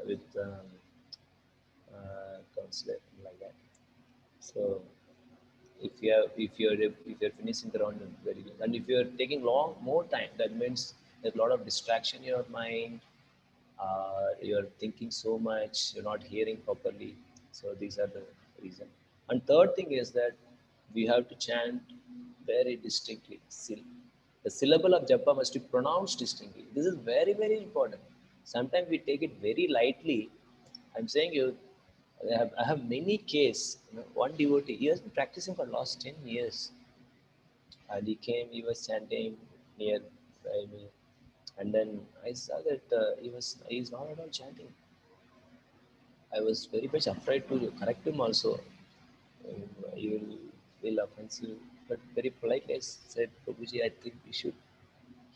with counselor like that. So if you're finishing the round, very good. And if you're taking more time, that means there's a lot of distraction in your mind. You're thinking so much, you're not hearing properly. So these are the reason. And third thing is that we have to chant very distinctly. The syllable of japa must be pronounced distinctly. This is very, very important. Sometimes we take it very lightly. I'm saying you, I have many cases. One devotee, he has been practicing for last 10 years. And he was chanting near by me. And then I saw that he's not at all chanting. I was very much afraid to correct him also. You will feel offensive. But very politely I said, Prabhuji, I think we should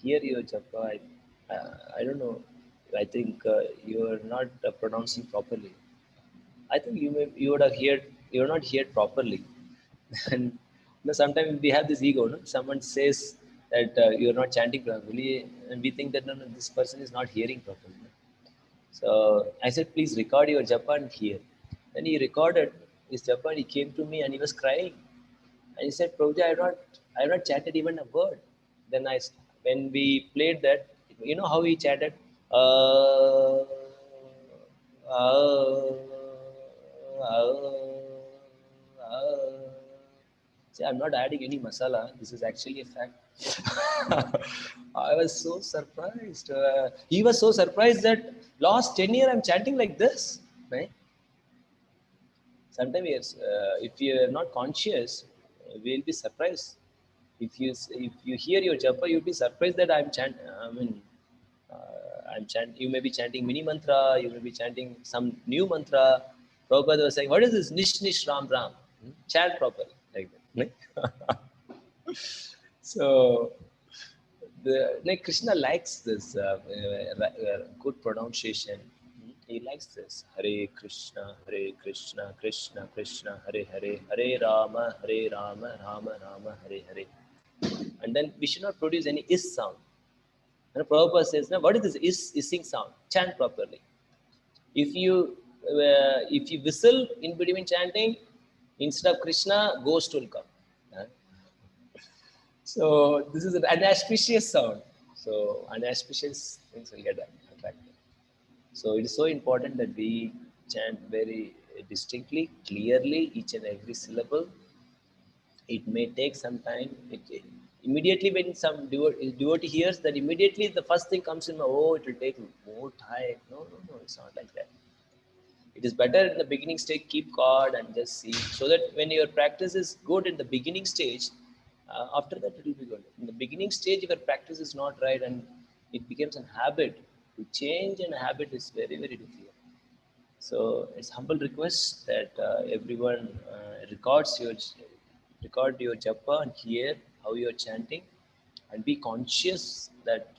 hear your japa. I don't know. I think you are not pronouncing properly. I think you would have heard, you're not heard properly. And sometimes we have this ego. No? Someone says that you're not chanting properly, and we think that no, this person is not hearing properly. So I said, please record your japa and hear. Then he recorded his japa and he came to me and he was crying. And he said, Prabhuji, I have not chanted even a word. Then when we played that, you know how he chanted? Uh, uh, See, I'm not adding any masala. This is actually a fact. I was so surprised. He was so surprised that last 10 years I'm chanting like this. Right? Sometimes if you are not conscious, we'll be surprised. If you hear your japa, you'll be surprised that you may be chanting mini mantra, you may be chanting some new mantra. Prabhupada was saying, what is this nish nish ram ram? Chant properly, like that. Right? So like Krishna likes this good pronunciation. He likes this Hare Krishna, Krishna Krishna, Hare Hare, Hare Rama, Rama Rama, Hare Hare. And then we should not produce any is sound. And Prabhupada says, now what is this ising sound? Chant properly. If you whistle in between chanting, instead of Krishna, ghost will come. So this is an inauspicious sound. So inauspicious things will get attracted. So it is so important that we chant very distinctly, clearly, each and every syllable. It may take some time. Immediately when some devotee hears that, immediately the first thing comes in, oh, it will take more time. No, it's not like that. It is better in the beginning stage, keep guard and just see, so that when your practice is good in the beginning stage, after that it will be good. In the beginning stage, if your practice is not right and it becomes a habit, to change a habit is very, very difficult. So it's humble request that everyone record your japa and hear how you are chanting, and be conscious that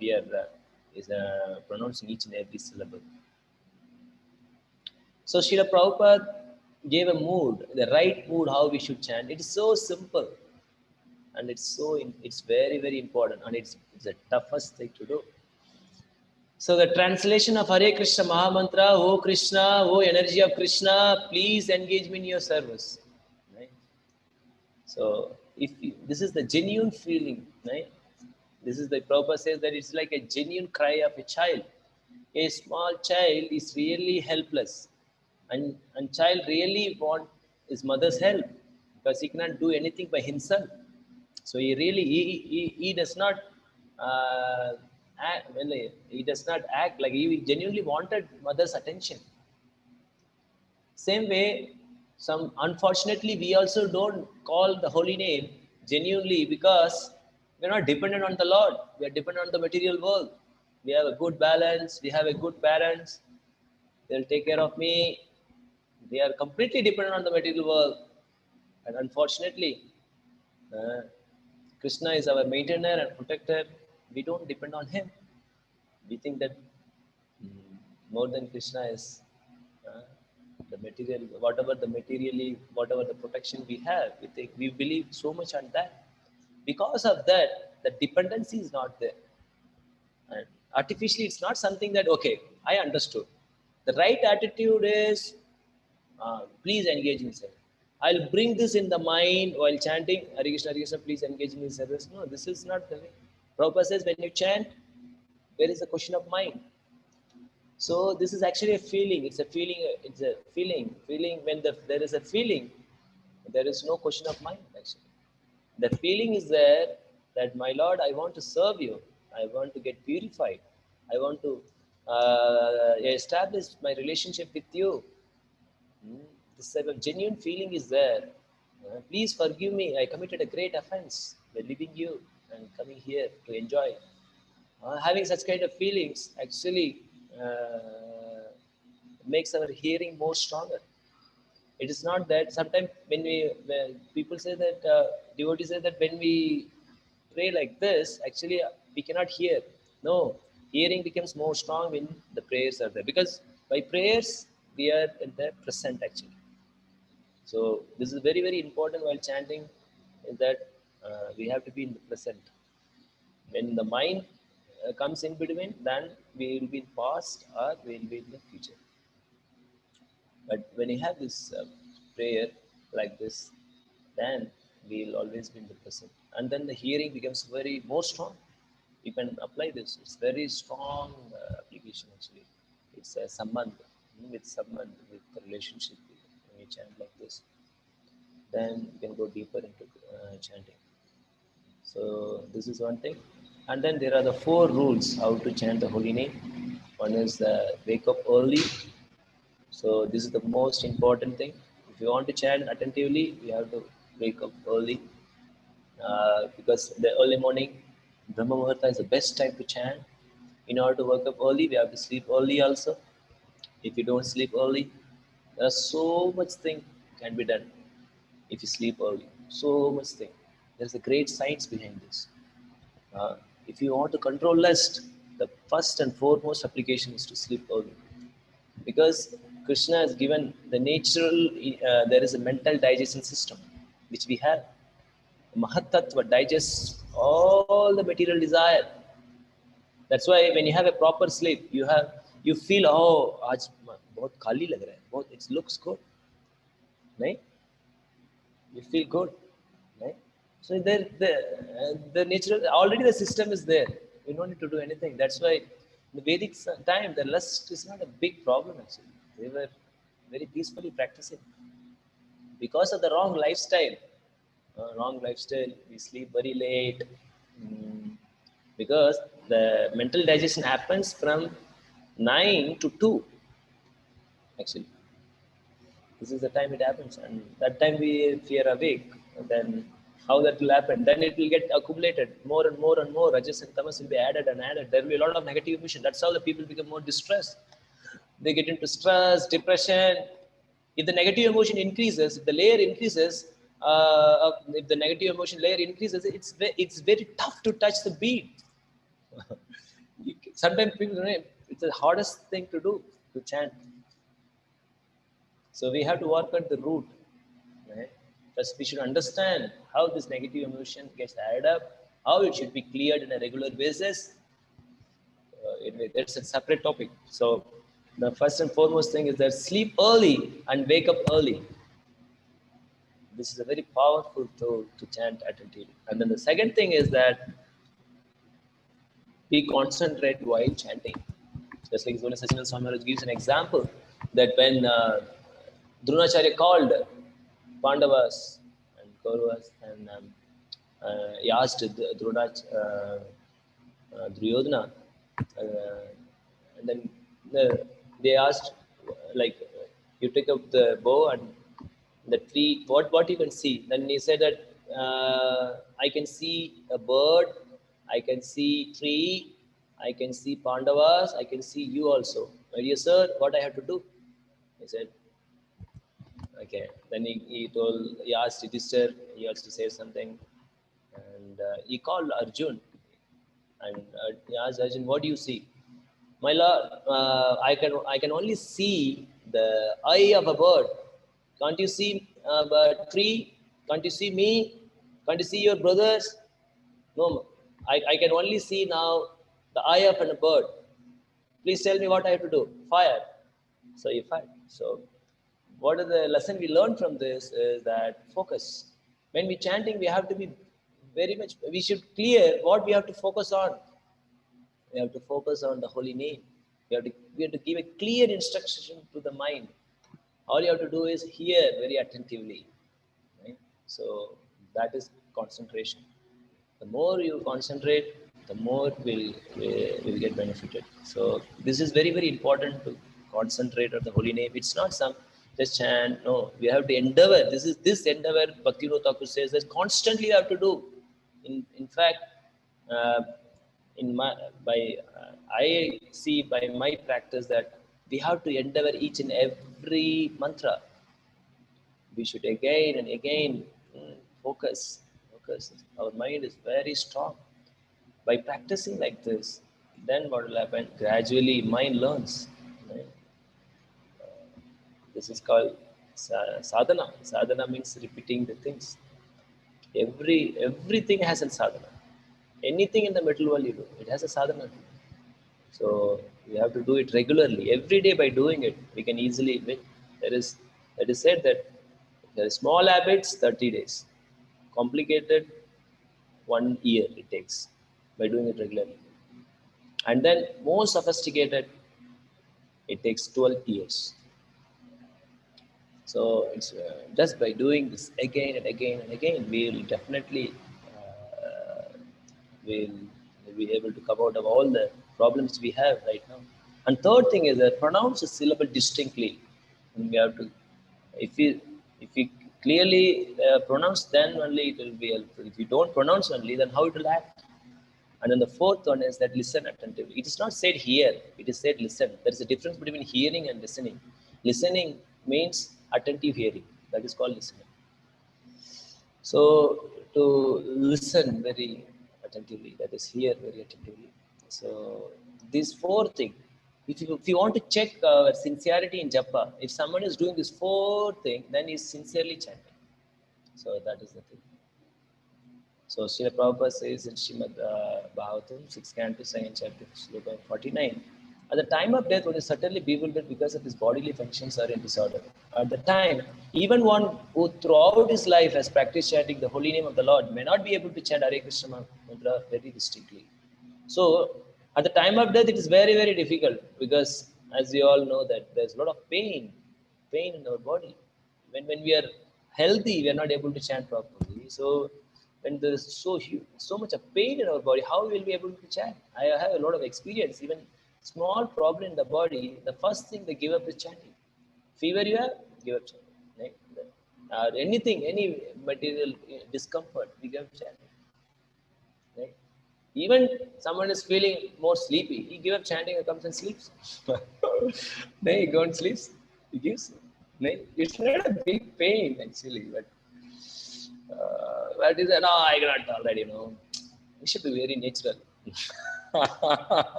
we are pronouncing each and every syllable. So Srila Prabhupada gave a mood, the right mood, how we should chant. It is so simple, and it's very, very important, and it's the toughest thing to do. So the translation of Hare Krishna Mahamantra, oh Krishna, oh energy of Krishna, please engage me in your service. Right? So this is the genuine feeling, right? This is the Prabhupada says that it's like a genuine cry of a child. A small child is really helpless, and child really want his mother's help, because he cannot do anything by himself. So he does not he does not act like he genuinely wanted mother's attention. Same way, unfortunately we also don't call the holy name genuinely, because we're not dependent on the Lord. We are dependent on the material world. We have a good balance. We have a good parents. They'll take care of me. We are completely dependent on the material world, and unfortunately, uh, Krishna is our maintainer and protector. We don't depend on him. We think that more than Krishna is uh, the material, whatever the protection we have, we believe so much on that. Because of that, the dependency is not there. And artificially, it's not something that, okay, I understood. The right attitude is, please engage in service. I'll bring this in the mind while chanting, Hare Krishna, please engage in service. No, this is not the way. Prabhupada says, when you chant, there is a question of mind. So this is actually a feeling. It's a feeling. It's a feeling. Feeling when there is a feeling, there is no question of mind. Actually, the feeling is there that, my Lord, I want to serve you. I want to get purified. I want to establish my relationship with you. This type of genuine feeling is there. Please forgive me. I committed a great offense by leaving you and coming here to enjoy. Having such kind of feelings actually makes our hearing more stronger. It is not that sometimes when people say that, devotees say that when we pray like this, actually we cannot hear. No, hearing becomes more strong when the prayers are there, because by prayers we are in the present actually. So this is very, very important while chanting, is that we have to be in the present. When the mind comes in between, then we will be in past or we will be in the future. But when you have this prayer like this, then we will always be in the present. And then the hearing becomes very more strong. You can apply this. It's very strong application actually. It's a sambandh with the relationship. When you chant like this, then you can go deeper into chanting. So this is one thing. And then there are the 4 rules how to chant the holy name. One is wake up early. So this is the most important thing. you want to chant attentively, we have to wake up early because the early morning, Brahma Muhurta is the best time to chant. In order to wake up early, we have to sleep early also. If you don't sleep early, there are so much thing can be done if you sleep early. So much thing. There's a great science behind this. If you want to control lust, the first and foremost application is to sleep early. Because Krishna has given the natural, there is a mental digestion system which we have. Mahatattva digests all the material desire. That's why when you have a proper sleep, you feel, oh, आज बहुत खाली लग रहा है, बहुत it looks good, right? You feel good, right? So the natural already the system is there. You don't need to do anything. That's why in the Vedic time the lust is not a big problem actually. They were very peacefully practicing because of the wrong lifestyle. Wrong lifestyle. We sleep very late. Because the mental digestion happens from 9 to 2 actually. This is the time it happens, and that time if we are awake, then how that will happen, then it will get accumulated more and more and more. Rajas and tamas will be added and added. There will be a lot of negative emotion. That's how the people become more distressed. They get into stress, depression. If the negative emotion increases, if the layer increases, if the negative emotion layer increases, it's very tough to touch the beat. Sometimes people say it's the hardest thing to do, to chant. So we have to work at the root. Right? First, we should understand how this negative emotion gets added up, how it should be cleared on a regular basis. Anyway, that's a separate topic. So the first and foremost thing is that sleep early and wake up early. This is a very powerful tool to chant attentively. And then the second thing is that we concentrate while chanting. Just like Zona Sachinand Swami Maharaj gives an example that when Dronacharya called Pandavas and Kauravas and he asked Duryodhana, and then they asked, like, you take up the bow and the tree, what you can see? Then he said that I can see a bird, I can see tree, I can see Pandavas, I can see you also. My dear sir, what I have to do? He said, okay. Then he asked Yudhishthir, he also said something, and he called Arjun, and he asked Arjun, what do you see? My lord, I can only see the eye of a bird. Can't you see a tree? Can't you see me? Can't you see your brothers? No, I can only see now the eye of a bird. Please tell me what I have to do. Fire. So he fired. So what is the lesson we learn from this is that focus. When we chanting, we have to be very much, we should clear what we have to focus on. We have to focus on the holy name. We have to give a clear instruction to the mind. All you have to do is hear very attentively. Right? So that is concentration. The more you concentrate, the more will get benefited. So this is very, very important to concentrate on the holy name. It's not some just chant. No, we have to endeavor. This endeavor. Bhaktivinoda Thakur says that constantly you have to do. In fact, I see by my practice that we have to endeavor each and every mantra. We should again and again focus. Our mind is very strong. By practicing like this, then what will happen? Gradually, mind learns. Right? This is called sadhana. Sadhana means repeating the things. Everything has a sadhana. Anything in the material world you do, it has a sadhana. So we have to do it regularly. Every day by doing it, we can easily win. It is said that there are small habits, 30 days. Complicated, 1 year it takes by doing it regularly. And then more sophisticated, it takes 12 years. So it's just by doing this again and again and again, we will definitely will be able to come out of all the problems we have right now. And third thing is that pronounce a syllable distinctly. And we have to, If you clearly pronounce, then only it will be helpful. If you don't pronounce only, then how it will act? And then the fourth one is that listen attentively. It is not said hear, it is said listen. There is a difference between hearing and listening. Listening means attentive hearing. That is called listening. So to listen very attentively, that is hear very attentively. So these four things, if you want to check sincerity in japa, if someone is doing this four thing, then he is sincerely chanting. So that is the thing. So Srila Prabhupada says in Srimad Bhagavatam, 6th canto, 2nd chapter, sloka 49, at the time of death, one is certainly bewildered because of his bodily functions are in disorder. At the time, even one who throughout his life has practiced chanting the holy name of the Lord may not be able to chant Hare Krishna mantra very distinctly. So at the time of death, it is very, very difficult because as we all know that there's a lot of pain in our body. When we are healthy, we are not able to chant properly. So when there is so much of pain in our body, how will we be able to chant? I have a lot of experience. Even small problem in the body, the first thing they give up is chanting. Fever you have, give up chanting. Right? Anything, any material discomfort, we give up chanting. Right? Even someone is feeling more sleepy, he gives up chanting and comes and sleeps. No, he goes and sleeps. He gives. No, it's not a big pain actually, but he said, no, I cannot tolerate, We should be very natural.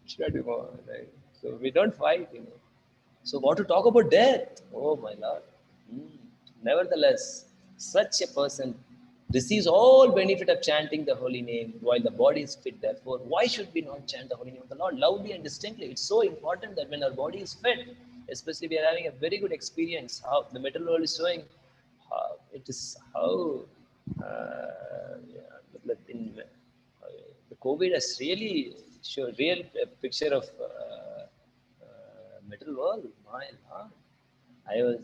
Should not be more, right? So we don't fight, So what to talk about death? Oh my Lord. Nevertheless, such a person receives all benefit of chanting the holy name while the body is fit. Therefore, why should we not chant the holy name of the Lord loudly and distinctly? It's so important that when our body is fit, especially we are having a very good experience, how the material world is showing it is how the COVID has really shown real picture of material world. My Lord. I was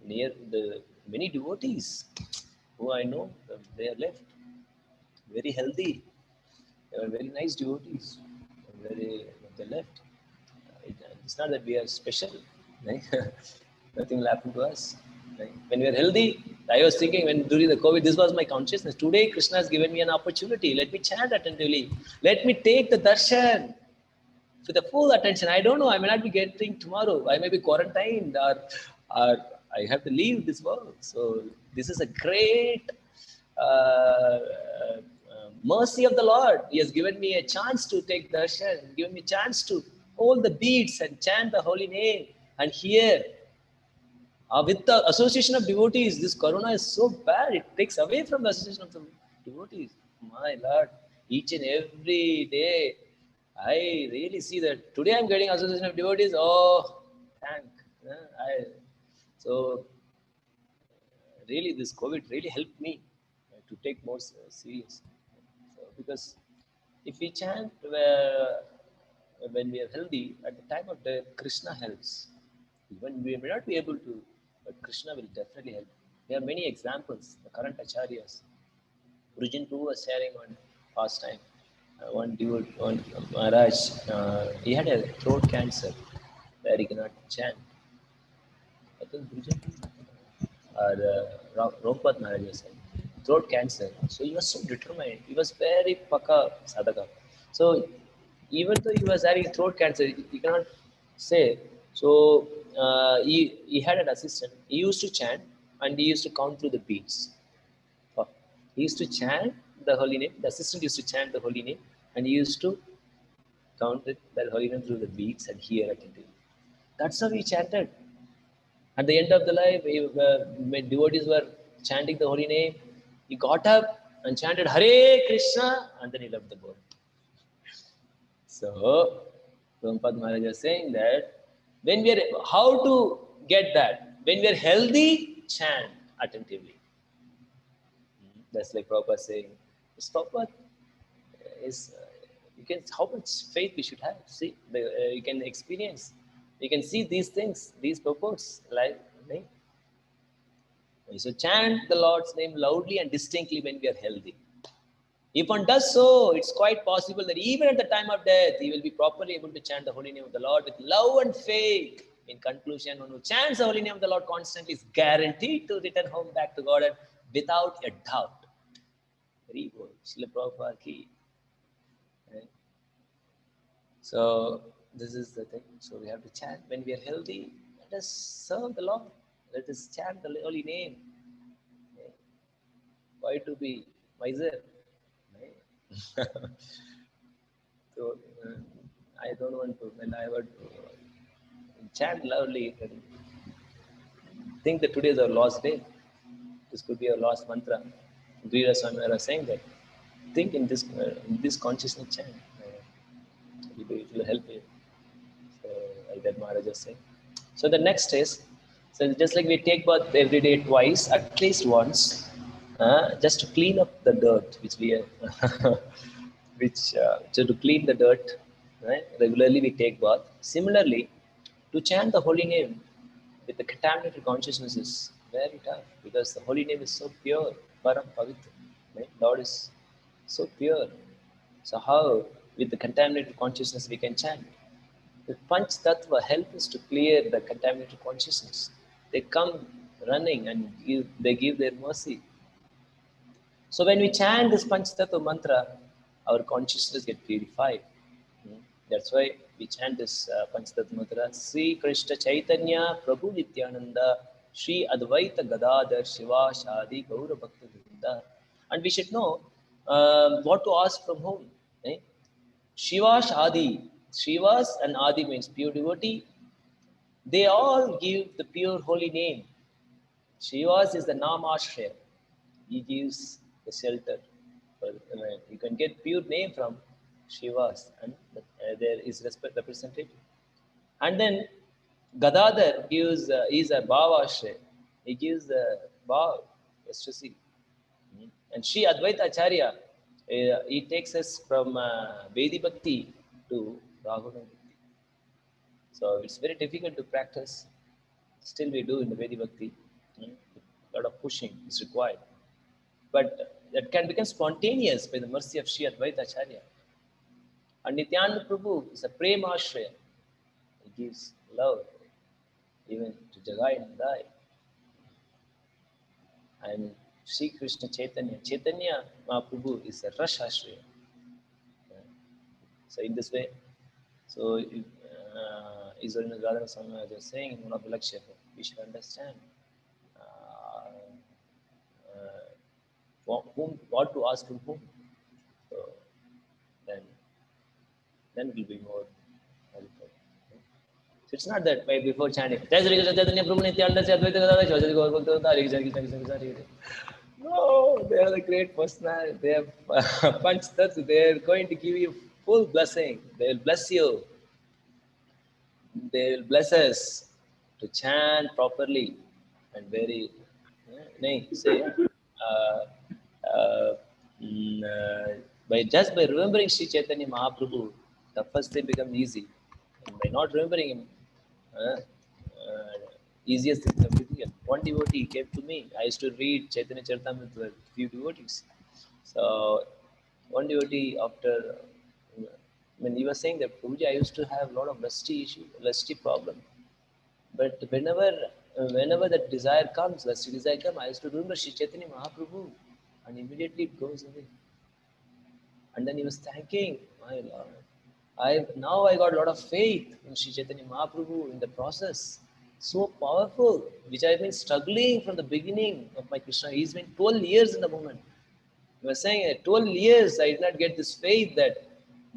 near the many devotees who I know, they are left very healthy. They were very nice devotees. They left. It's not that we are special. Right? Nothing will happen to us. Right? When we are healthy, I was thinking when during the COVID, this was my consciousness. Today, Krishna has given me an opportunity. Let me chant attentively. Let me take the darshan with the full attention. I don't know. I may not be getting tomorrow. I may be quarantined or I have to leave this world. So this is a great mercy of the Lord. He has given me a chance to take darshan, given me a chance to hold the beads and chant the holy name and hear. With the association of devotees, this corona is so bad. It takes away from the association of the devotees. My Lord, each and every day, I really see that today I'm getting association of devotees. Oh, thank. So really, this COVID really helped me to take more serious. So, because if we chant when we are healthy, at the time of death, Krishna helps. Even we may not be able to, but Krishna will definitely help. There are many examples. The current acharyas. Guruji too was sharing one pastime. One Maharaj, he had a throat cancer where he cannot chant. I think Guruji or Rompad Maharaj was saying, throat cancer. So he was so determined. He was very paka sadhaka. So even though he was having throat cancer, he cannot say. So he had an assistant. He used to chant and he used to count through the beats. He used to chant the holy name. The assistant used to chant the holy name and he used to count that holy name through the beats and hear attentively. That's how he chanted. At the end of the life, when devotees were chanting the holy name, he got up and chanted Hare Krishna and then he left the body. So, Prabhupada Maharaj is saying that when we are, how to get that? When we are healthy, chant attentively. That's like Prabhupada saying, this Prabhupada is, how much faith we should have. See, you can experience, you can see these things, these purports, like, right? So chant the Lord's name loudly and distinctly when we are healthy. If one does so, it's quite possible that even at the time of death, he will be properly able to chant the holy name of the Lord with love and faith. In conclusion, one who chants the holy name of the Lord constantly is guaranteed to return home back to God and without a doubt. Very good. Srila Prabhupada ki. Right? So this is the thing. So we have to chant. When we are healthy, let us serve the Lord. Let us chant the holy name. Right? Why to be miser? Right? So I don't want to. When I would chant loudly, and think that today is our last day. This could be our last mantra. Grira Swami was saying that. Think in this consciousness chant. It will help you. So like that Maharaj is saying. So the next is, so just like we take bath every day twice, at least once, just to clean up the dirt which we so to clean the dirt, right? Regularly we take bath. Similarly, to chant the holy name with the contaminated consciousness is very tough because the holy name is so pure, param pavitra, right? Lord is so pure. So how, with the contaminated consciousness, we can chant? The Panch Tattva help us to clear the contaminated consciousness. They come running and they give their mercy. So when we chant this Panch Tattva mantra, our consciousness get purified. That's why we chant this Panch Tattva mantra. Sri Krishna Chaitanya Prabhu Nityananda Sri Advaita Gadadhar Shiva Shadi Gaura Bhakta Vrinda. And we should know what to ask from whom. Right? Shiva's Adi. Shivas and Adi means pure devotee. They all give the pure holy name. Shivas is the Namashraya. He gives the shelter. You can get pure name from Shivas, and there is respect represented. And then Gadadhar gives is a Bhavashraya. He gives the Bhav, ecstasy. And Sri Advaita Acharya, he takes us from Vedi Bhakti to Raghuna Bhakti. So it's very difficult to practice. Still we do in the Vedi Bhakti. A lot of pushing is required. But that can become spontaneous by the mercy of Sri Advaita Acharya. And Nityananda Prabhu is a Prema Ashraya. He gives love even to Jagai and Dai. And Sri Krishna Chaitanya Mahaprabhu is a Rash Ashraya. So in this way, so His Holiness Radha Swami was saying in one of the lectures, we should understand what to ask from whom. So then it will be more helpful. So it's not that by before chanting, Jai Sri Krishna Chaitanya Prabhu Nityananda Advaita Gadadhar Shiva Shadi Gaura Bhakta Vrinda Hare Krishna Krishna Krishna Hare Hare. No, they are the great personality. They have Panch Tattva. They are going to give you full blessing. They will bless you. They will bless us to chant properly and very. Say, by remembering Sri Chaitanya Mahaprabhu, the first thing becomes easy. And by not remembering him, easiest thing becomes difficult. One devotee came to me. I used to read Chaitanya Charitamrita with a few devotees. So one devotee after, when he was saying that, Prabhuji, I used to have a lot of lusty problem. But whenever that desire comes, lusty desire comes, I used to remember Sri Chaitanya Mahaprabhu, and immediately it goes away. And then he was thanking my Lord. Now I got a lot of faith in Sri Chaitanya Mahaprabhu in the process. So powerful, which I've been struggling from the beginning of my Krishna. He's been 12 years in the moment. He was saying, 12 years I did not get this faith that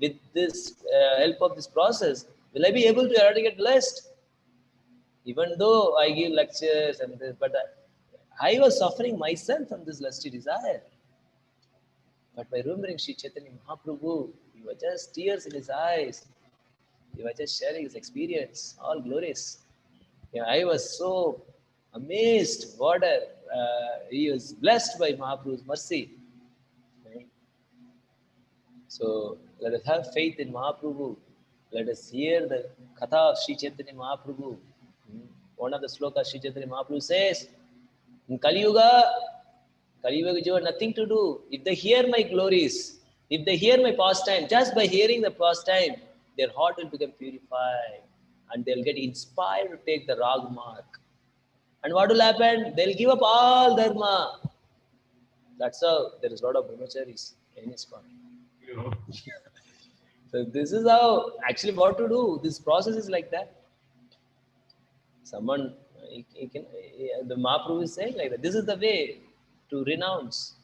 with this help of this process, will I be able to get blessed? Even though I give lectures and this, but I was suffering myself from this lusty desire. But by remembering Sri Chaitanya Mahaprabhu, he was just tears in his eyes. He was just sharing his experience, all glorious. Yeah, I was so amazed. He was blessed by Mahaprabhu's mercy. Right? So let us have faith in Mahaprabhu. Let us hear the Katha of Sri Chaitanya Mahaprabhu. One of the slokas Sri Chaitanya Mahaprabhu says, in Kali Yuga, you have nothing to do. If they hear my glories, if they hear my pastime, just by hearing the pastime, their heart will become purified. and they'll get inspired to take the rag mark. And what will happen? They'll give up all dharma. That's how there is a lot of brahmacharis in ISKCON. So this is how actually what to do. This process is like that. Someone, the Mahaprabhu is saying like that. This is the way to renounce,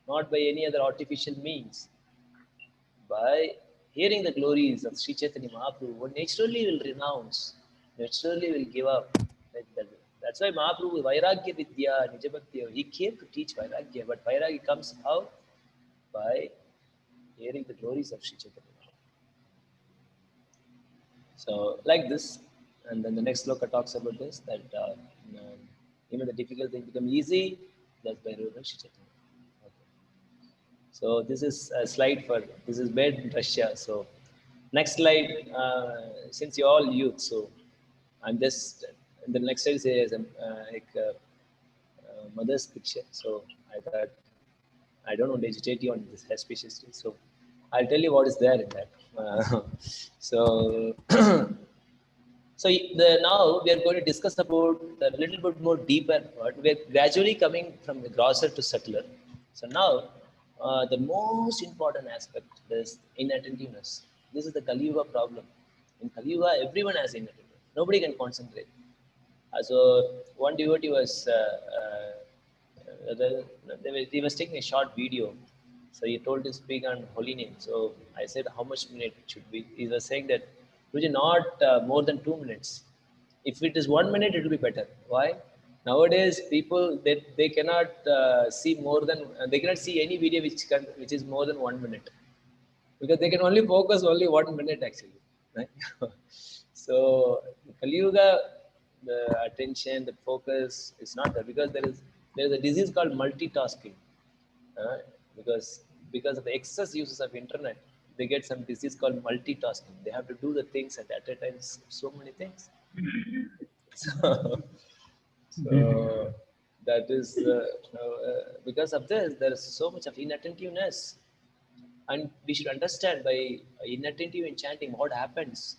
not by any other artificial means. By hearing the glories of Sri Chaitanya Mahaprabhu, one naturally will renounce, naturally will give up. That's why Mahaprabhu, Vairagya Vidya, Nijabhakti, he came to teach Vairagya. But Vairagya comes how? By hearing the glories of Sri Chaitanya Mahaprabhu. So, like this, and then the next sloka talks about this, that even the difficult things become easy, that's by Sri Chaitanya. Okay. So this is a slide for, this is made in Russia. So next slide, since you're all youth, so I'm just, the next slide is mother's picture. So I thought, I don't want to educate you on this species. So I'll tell you what is there in that. So, so now we are going to discuss about a little bit more deeper part. We are gradually coming from the grosser to subtler. So now, the most important aspect is inattentiveness. This is the Kali Yuga problem. In Kali Yuga, everyone has inattentiveness. Nobody can concentrate. So one devotee was, he was taking a short video. So he told to speak on holy name. So I said, how much minute it should be? He was saying that, not more than 2 minutes. If it is 1 minute, it will be better. Why? Nowadays, people they cannot see more than they cannot see any video which is more than 1 minute, because they can only focus only 1 minute actually. Right? So Kali Yuga, the attention, the focus is not there, because there is a disease called multitasking. Uh, because of the excess uses of internet, they get some disease called multitasking. They have to do the things at a time, so many things. So that is because of this, there is so much of inattentiveness, and we should understand by inattentive in chanting what happens.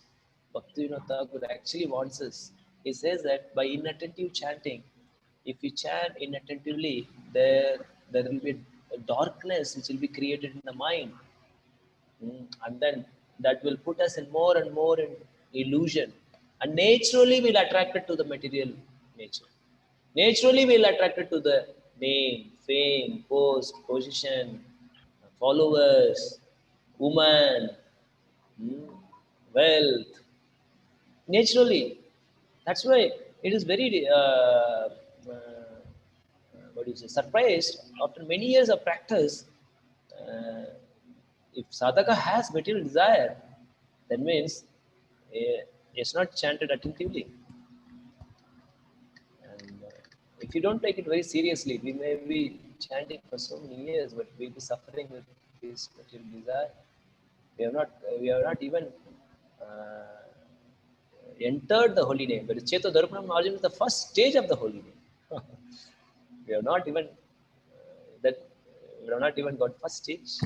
Bhaktivinoda Thakur actually wants us. He says that by inattentive chanting, if you chant inattentively, there will be a darkness which will be created in the mind. And then that will put us in more and more in illusion, and naturally we'll attracted to the material nature. Naturally we'll attracted to the name, fame, post, position, followers, woman, wealth. Naturally, that's why it is very what do you say, surprised after many years of practice. Uh, if sadhaka has material desire, that means it's not chanted attentively. And if you don't take it very seriously, we may be chanting for so many years, but we'll be suffering with this material desire. We have not even entered the holy name. But Cheto Darpanam Marjam is the first stage of the holy name. We have not even we have not even got first stage.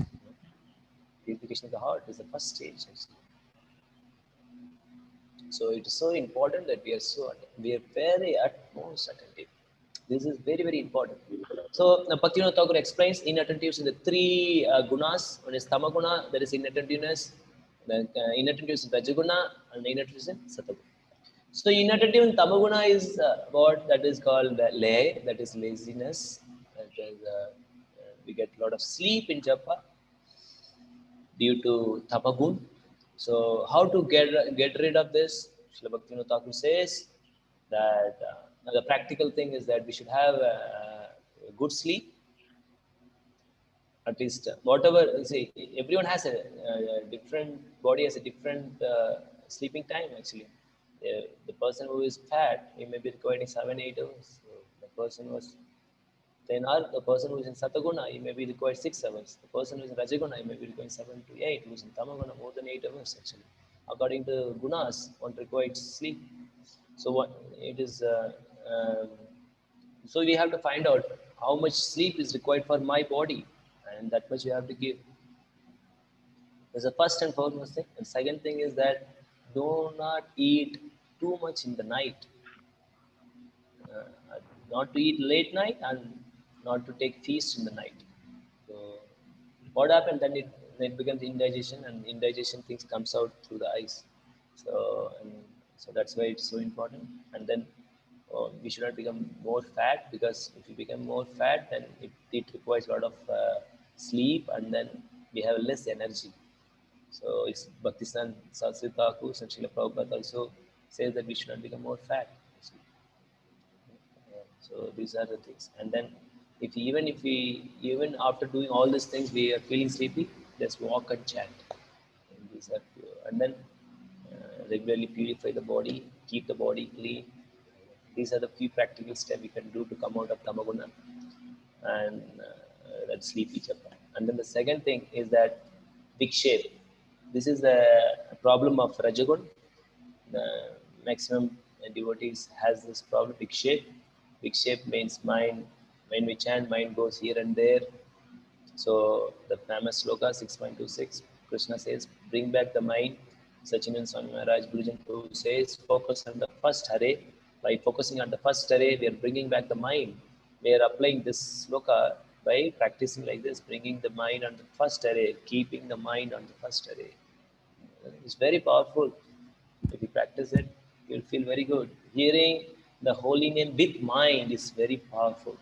Purification of the heart is the first stage. Actually. So it is so important that we are very utmost attentive. This is very, very important. So Bhaktivinoda Thakur explains inattentiveness in the three gunas. One is tamaguna, there is inattentiveness. Then inattentiveness is rajaguna, and inattentiveness is sataguna. So inattentive in tamaguna is what that is called lay, that is laziness. That is, we get a lot of sleep in japa due to tamagun. So how to get rid of this? Srila Bhaktivinoda Thakur says that the practical thing is that we should have good sleep. At least whatever, see, everyone has a different body has a different sleeping time actually. The person who is fat, he may be requiring 7-8 hours. So the person who is 10 hours, the person who is in Sataguna, he may be required 6 hours. The person who is in Rajaguna, he may be requiring 7 to 8. Who is in Tamaguna, more than 8 hours actually. According to Gunas, one requires sleep. So what it is, so we have to find out how much sleep is required for my body, and that much you have to give. That's the first and foremost thing. And second thing is that do not eat too much in the night, not to eat late night and not to take feast in the night. So what happened then? It becomes indigestion, and indigestion things comes out through the eyes. So that's why it's so important. And then we should not become more fat, because if you become more fat, then it requires a lot of sleep, and then we have less energy. So it's Bhaktisiddhanta Saraswati Thakur and Srila Prabhupada also says that we should not become more fat. So these are the things. And then even after doing all these things we are feeling sleepy, just walk and chant. And these are pure. And then regularly purify the body, keep the body clean. These are the few practical steps we can do to come out of tamaguna and that sleepy japa. And then the second thing is that vikshepa. This is the problem of rajagun. The maximum devotees has this problem, vikshepa. Vikshepa means mind. When we chant, mind goes here and there. So the famous sloka 6.26, Krishna says, bring back the mind. Sachinand Swami Maharaj Gurujan Prabhu says, focus on the first Hare. By focusing on the first Hare, we are bringing back the mind. We are applying this sloka by practicing like this, bringing the mind on the first Hare, keeping the mind on the first Hare. It's very powerful. If you practice it, you'll feel very good. Hearing the holy name with mind is very powerful.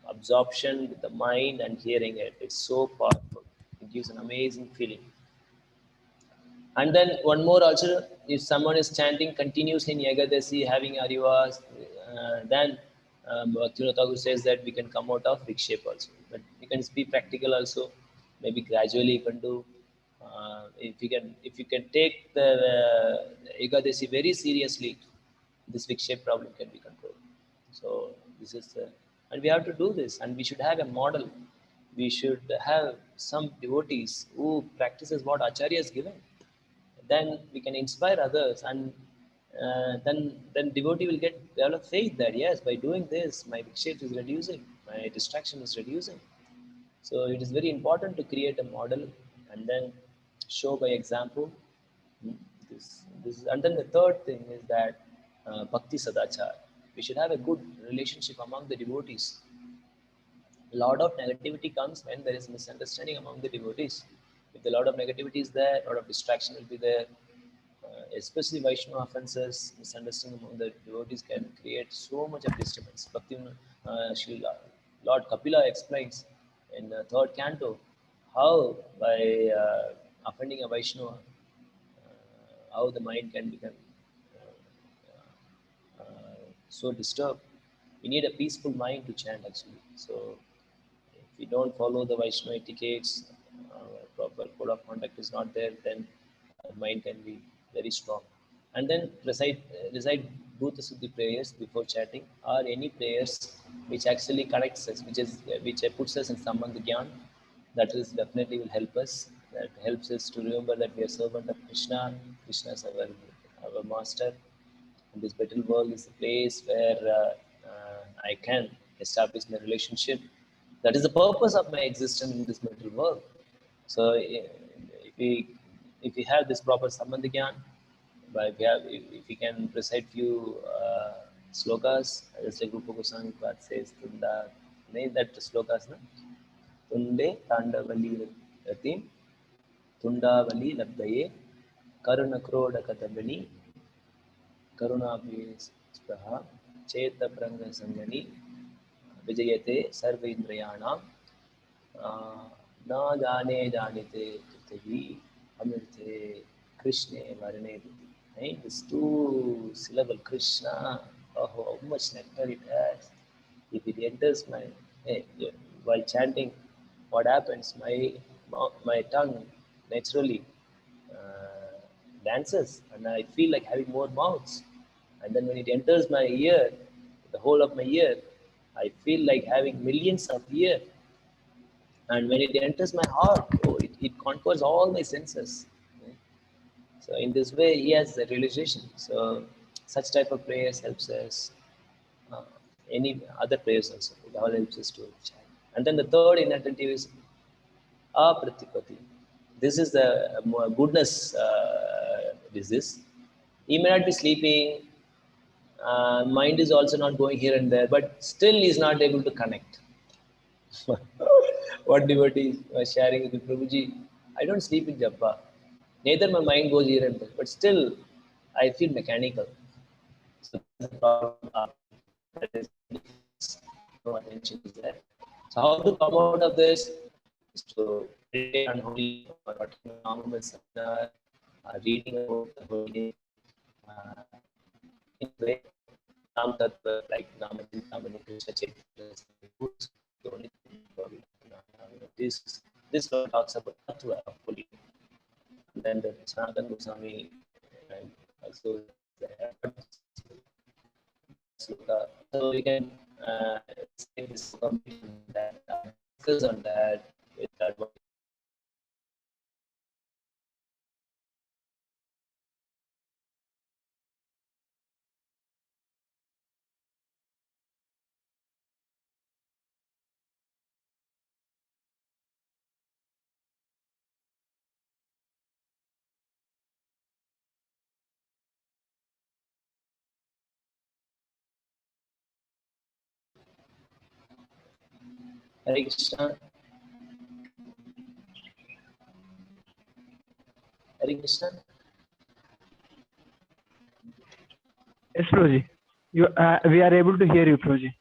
Absorption with the mind and hearing it, it's so powerful. It gives an amazing feeling. And then one more also, if someone is chanting continuously in Yagadasi, having Arivas, then Bhaktivinoda Thakur says that we can come out of vikshepa also. But we can be practical also. Maybe gradually you can do. If you can take the Ekadasi very seriously, this vikshepa problem can be controlled. So this is, and we have to do this, and we should have a model. We should have some devotees who practices what Acharya has given. Then we can inspire others, and then devotee will develop faith that yes, by doing this, my vikshepa is reducing, my distraction is reducing. So it is very important to create a model and then show by example. And then the third thing is that bhakti sadachar. We should have a good relationship among the devotees. A lot of negativity comes when there is misunderstanding among the devotees. If a lot of negativity is there, a lot of distraction will be there. Especially Vaishnava offenses, misunderstanding among the devotees can create so much of disturbance. Bhakti, Lord Kapila explains in the third canto how by offending a Vaishnava, how the mind can become so disturbed. We need a peaceful mind to chant actually. So if we don't follow the Vaishnava etiquettes, proper code of conduct is not there, then our mind can be very strong. And then recite Bhuta Suddhi prayers before chanting, or any prayers which actually connects us, which puts us in Sambandha Gyan. That is definitely will help us. That helps us to remember that we are servant of Krishna. Krishna is our master. And this material world is a place where I can establish my relationship. That is the purpose of my existence in this material world. So if we have this proper Sambandha Gyan, if we can recite few slokas, just like Rupa Goswami says, Tunda, name that slokas, na? Tunde Tandavali Ratim, Tundavali Labdaye, Karuna Kroda Katabani, Karuna Spraha, Cheta Pranga Sangani, Vijayate Sarva Indrayanam, Na Jane Janite Tutehi, Amirte Krishna Varane. Right? This two syllable Krishna, oh, how much nectar it has. If it enters my, while chanting, what happens? My tongue naturally dances, and I feel like having more mouths. And then when it enters my ear, the whole of my ear, I feel like having millions of ears. And when it enters my heart, it conquers all my senses. So in this way, he has the realization. So such type of prayers helps us. Any other prayers also, it all helps us to chant. And then the third inattentive is apratipati. This is the goodness disease. He may not be sleeping, mind is also not going here and there, but still he is not able to connect. What devotee was sharing with Prabhuji, I don't sleep in japa. Neither my mind goes here and there, but still I feel mechanical. So that's the problem. That is, no attention is there. So how to come out of this is to meditate on holy or attend seminar, reading about the holy name, in way, Ram Tattva, like Ramadinamani, Krishna Chaitanya, books, the only thing about it. This one talks about Tattva of holy name. And then the Sanatana Goswami also there. So we can say this combination that focus on that with that one. Hare Krishna, Hare Krishna. Yes, Prabhuji. We are able to hear you, Prabhuji.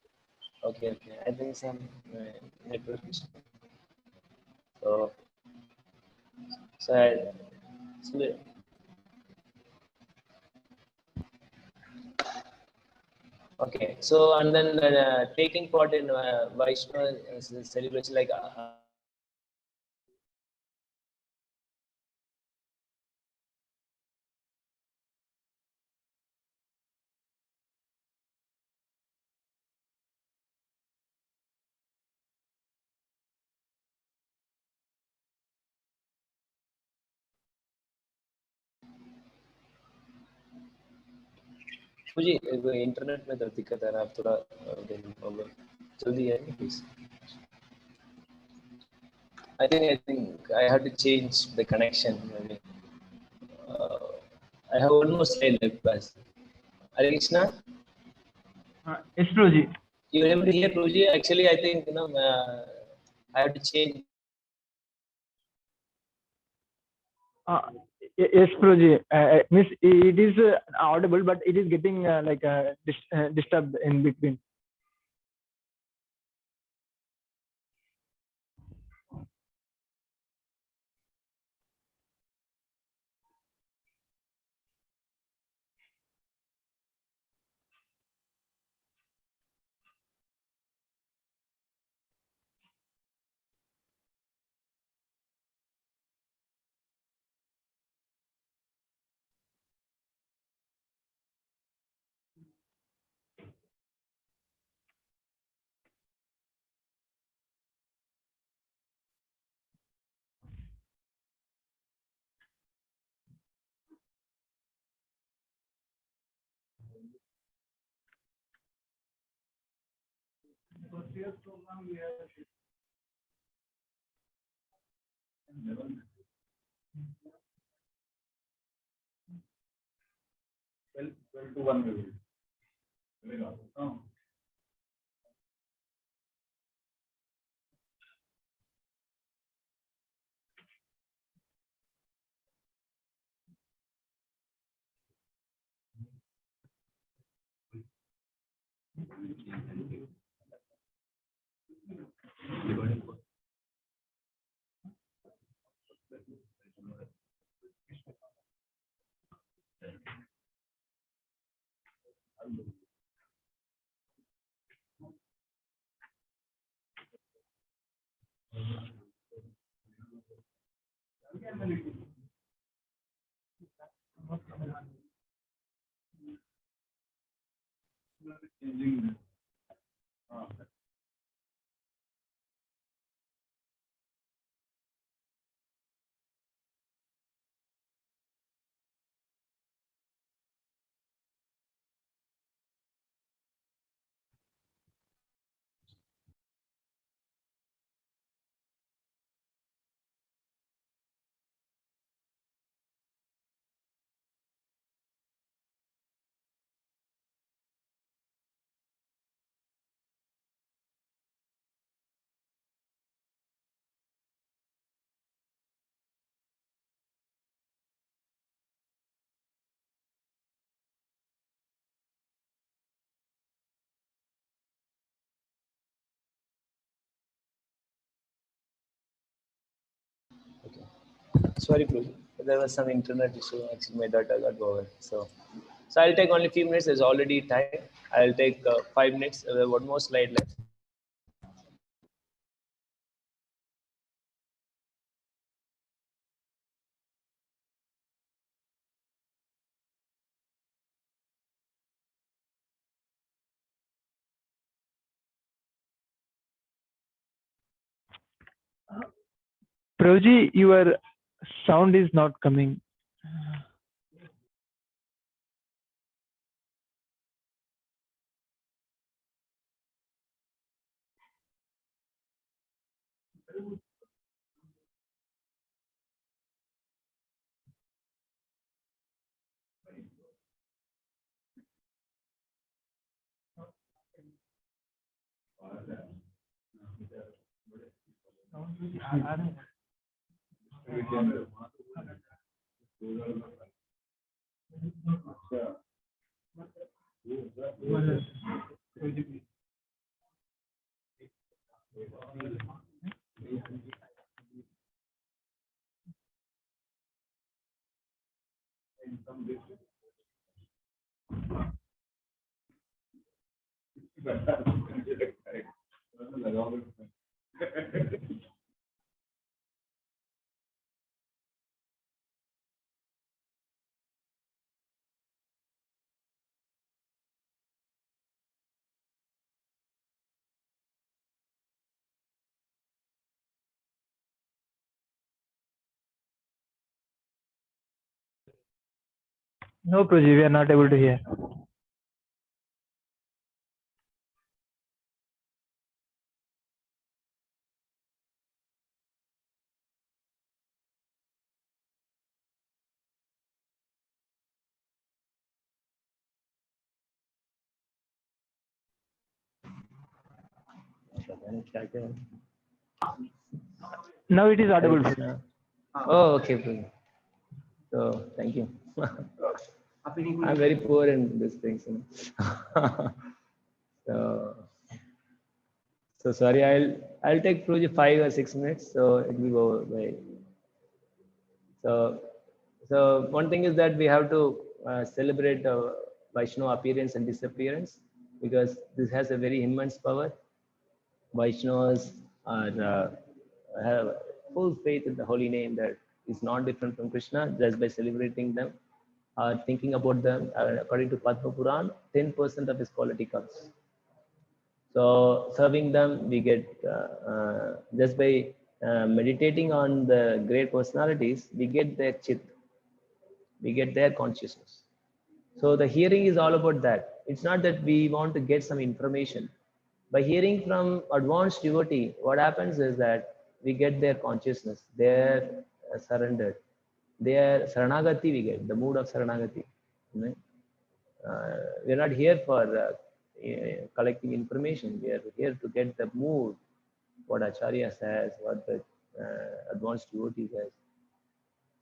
Okay. I think some network issue. So, so okay. So and then taking part in Vaishnava celebration like. मुझे internet में तो दिक्कत है ना आप थोड़ा जल्दी है please I think I have to change the connection. I mean, I have almost slide left bus. Hare Krishna, Yes, Prabhuji. you able to hear Prabhuji? Actually, I think I have to change. Yes, Prabhuji. Miss, it is audible, but it is getting disturbed in between. Sorry, Prabhu. There was some internet issue. Actually, my data got over. So I'll take only few minutes. There's already time. I'll take 5 minutes. One more slide left. Prabhuji, your sound is not coming. No, Prabhuji, we are not able to hear. Now it is audible. Oh, okay, Prabhu. So thank you. I'm very poor in these things. So, so sorry. I'll take Prabhuji 5 or 6 minutes. So it will go by. So one thing is that we have to celebrate Vaishnava appearance and disappearance, because this has a very immense power. Vaishnavas have full faith in the holy name that is not different from Krishna. Just by celebrating them or thinking about them, according to Padma Puran, 10% of his quality comes. So serving them, we get just by meditating on the great personalities, we get their chit, we get their consciousness. So the hearing is all about that. It's not that we want to get some information. By hearing from advanced devotee, what happens is that we get their consciousness, their surrendered, their saranagati we get, the mood of saranagati. Right? We're not here for collecting information. We are here to get the mood, what Acharya says, what the advanced devotee says.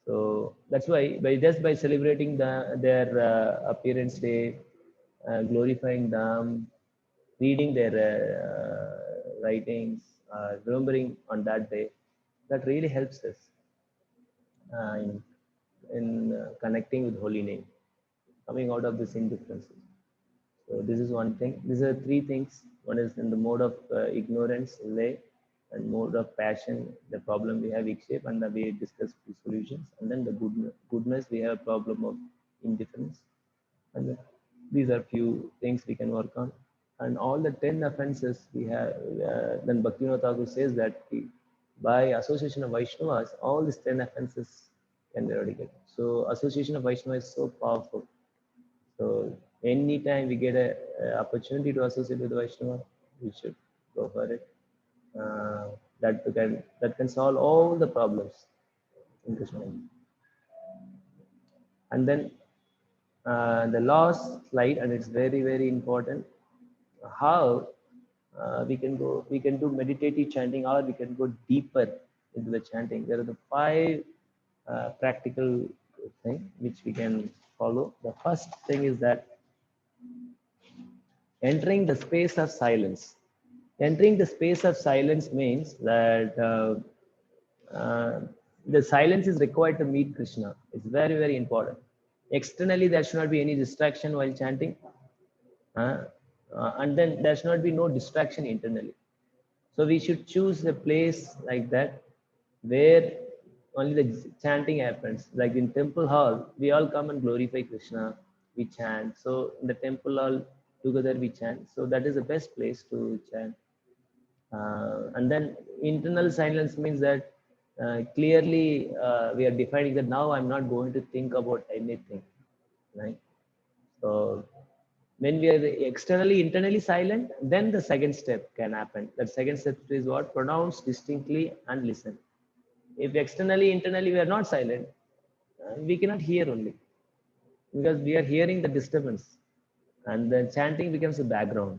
So that's why by celebrating their appearance day, glorifying them, reading their writings, remembering on that day, that really helps us in connecting with holy name, coming out of this indifferences. So this is one thing. These are three things. One is in the mode of ignorance, lay, and mode of passion, the problem we have vikshepa, and the way discuss the solutions. And then the goodness, we have a problem of indifference. And then these are few things we can work on. And all the 10 offenses we have, then Bhaktivinoda Thakur says that by association of Vaishnavas, all these 10 offenses can be eradicated. So association of Vaishnava is so powerful. So anytime we get a opportunity to associate with Vaishnava, we should go for it. That can solve all the problems in Krishna. And then the last slide, and it's very, very important, how we can do meditative chanting, or we can go deeper into the chanting. There are the 5 practical things which we can follow. The first thing is that entering the space of silence. Entering the space of silence means that the silence is required to meet Krishna. It's very, very important. Externally, there should not be any distraction while chanting. And then there should not be no distraction internally. So we should choose a place like that where only the chanting happens. Like in temple hall, we all come and glorify Krishna. We chant. So in the temple hall, together we chant. So that is the best place to chant. And then internal silence means that clearly we are defining that now I'm not going to think about anything, right? So when we are externally, internally silent, then the second step can happen. That second step is what? Pronounce distinctly and listen. If externally, internally we are not silent, we cannot hear only because we are hearing the disturbance, and then chanting becomes a background.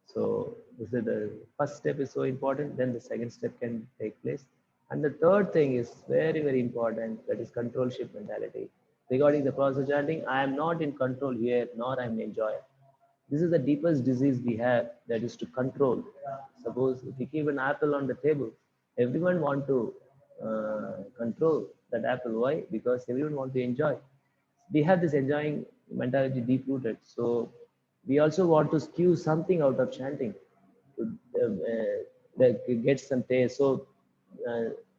So this is the first step is so important. Then the second step can take place. And the third thing is very, very important. That is controlship mentality. Regarding the process of chanting, I am not in control here, nor I am enjoyer. This is the deepest disease we have. That is to control. Suppose if you keep an apple on the table, everyone want to control that apple. Why? Because everyone want to enjoy. We have this enjoying mentality deep rooted. So we also want to skew something out of chanting to that get some taste. So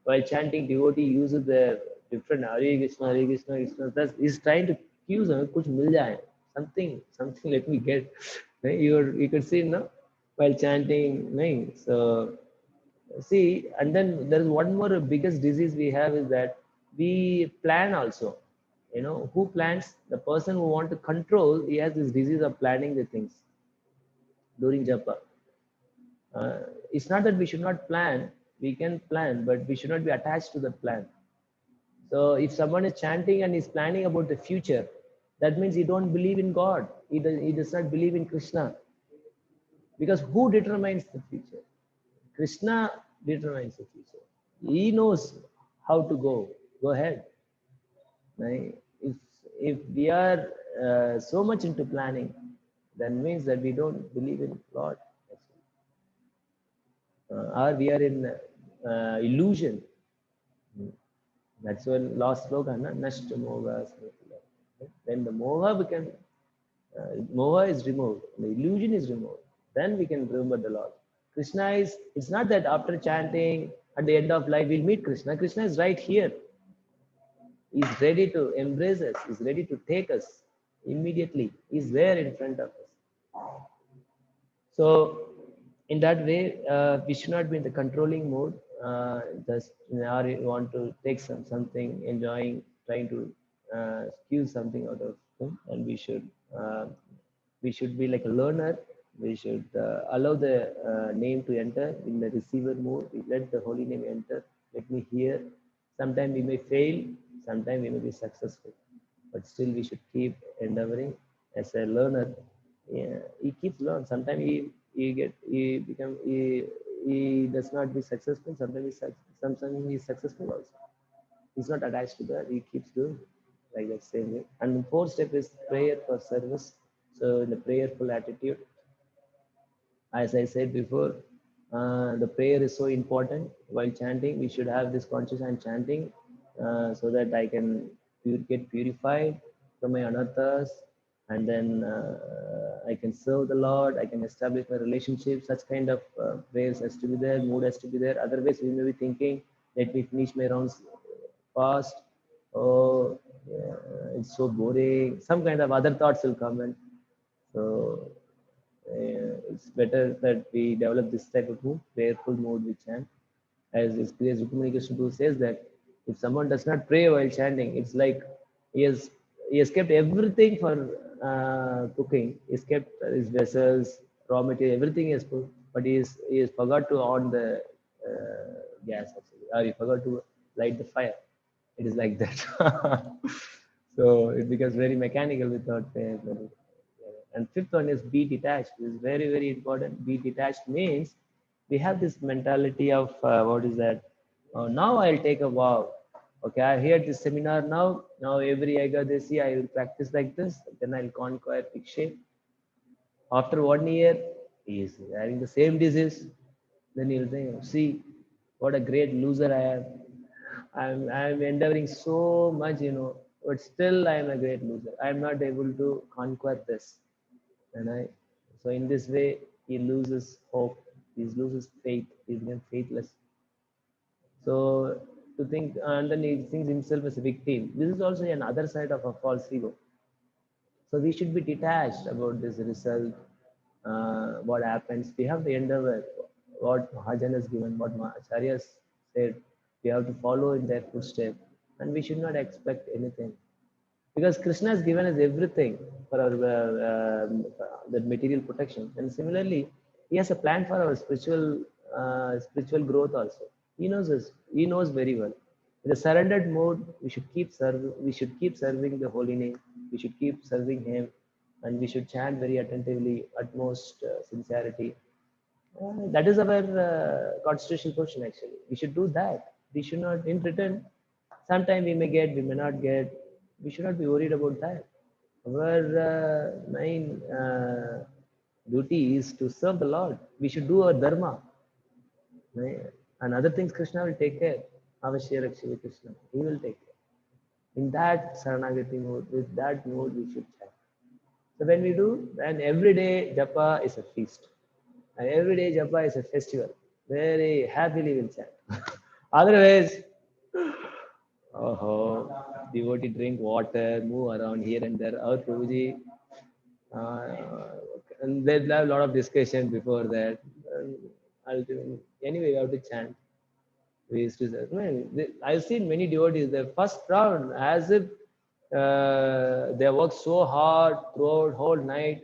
while chanting, devotee uses the different Hare Krishna, Hare Krishna, Krishna. That's he's trying to cue them. Kuch mil jaye. Something. Let me get. You could see no while chanting. No? So see, and then there is one more biggest disease we have is that we plan also. Who plans? The person who want to control, he has this disease of planning the things during japa. It's not that we should not plan. We can plan, but we should not be attached to the plan. So if someone is chanting and is planning about the future, that means he don't believe in God. He does not believe in Krishna. Because who determines the future? Krishna determines the future. He knows how to go. Go ahead. Right? If we are so much into planning, that means that we don't believe in God. Or we are in illusion. That's when last slogan, Nashta Moha. When the Moha becomes, Moha is removed, the illusion is removed, then we can remember the Lord. Krishna is, it's not that after chanting at the end of life we'll meet Krishna. Krishna is right here. He's ready to embrace us. He's ready to take us immediately. He's there in front of us. So in that way, we should not be in the controlling mode. Just or you want to take something, enjoying, trying to squeeze something out of them, and we should be like a learner. We should allow the name to enter in the receiver mode. We let the holy name enter. Let me hear. Sometimes we may fail. Sometimes we may be successful, but still we should keep endeavoring as a learner. Yeah, he keeps learning. Sometimes he does not be successful. Sometimes he's successful also. He's not attached to that. He keeps doing like that same way. And the fourth step is prayer for service. So in the prayerful attitude, as I said before, the prayer is so important. While chanting, we should have this conscious and chanting so that I can get purified from my anarthas, and then I can serve the Lord. I can establish my relationship. Such kind of prayers has to be there. Mood has to be there. Otherwise, we may be thinking, let me finish my rounds fast. Oh, yeah, it's so boring. Some kind of other thoughts will come in. So it's better that we develop this type of mood, prayerful mood with chant. As Rukmini Krishna Guru says that if someone does not pray while chanting, it's like he has kept everything for cooking. He's kept his vessels, raw material, everything he has put, but he is forgot to on the gas actually, or he forgot to light the fire. It is like that. So it becomes very mechanical without prayer. And fifth one is be detached. This is very, very important. Be detached means we have this mentality of what is that? Now I'll take a vow. Okay, I hear this seminar now. Now every Ekadasi I will practice like this. Then I'll conquer big shape. After 1 year, he is having the same disease. Then he'll think, see, what a great loser I am. I'm endeavoring so much, but still I am a great loser. I'm not able to conquer this. And so in this way, he loses hope, he loses faith, he becomes faithless. So to think, and then he thinks himself as a victim. This is also another side of a false ego. So we should be detached about this result, what happens. We have to endeavor what Mahajan has given, what Acharyas said. We have to follow in their footsteps, and we should not expect anything. Because Krishna has given us everything for our the material protection, and similarly, he has a plan for our spiritual growth also. He knows us. He knows very well. In the surrendered mode, we should keep serving. We should keep serving the holy name. We should keep serving Him, and we should chant very attentively, utmost sincerity. That is our constitutional portion. Actually, we should do that. We should not, in return, sometime we may get, we may not get. We should not be worried about that. Our main duty is to serve the Lord. We should do our dharma. Right? And other things Krishna will take care. Avashya Rakshya Krishna. He will take care. In that Saranagati mode, with that mode, we should chant. So when we do, then every day japa is a feast. And every day japa is a festival. Very happily we'll chant. Otherwise, devotee drink water, move around here and there. Our Prabhuji, and there's a lot of discussion before that. Anyway, we have to chant. We used to say, I've seen many devotees, the first round, as if they work so hard throughout whole night.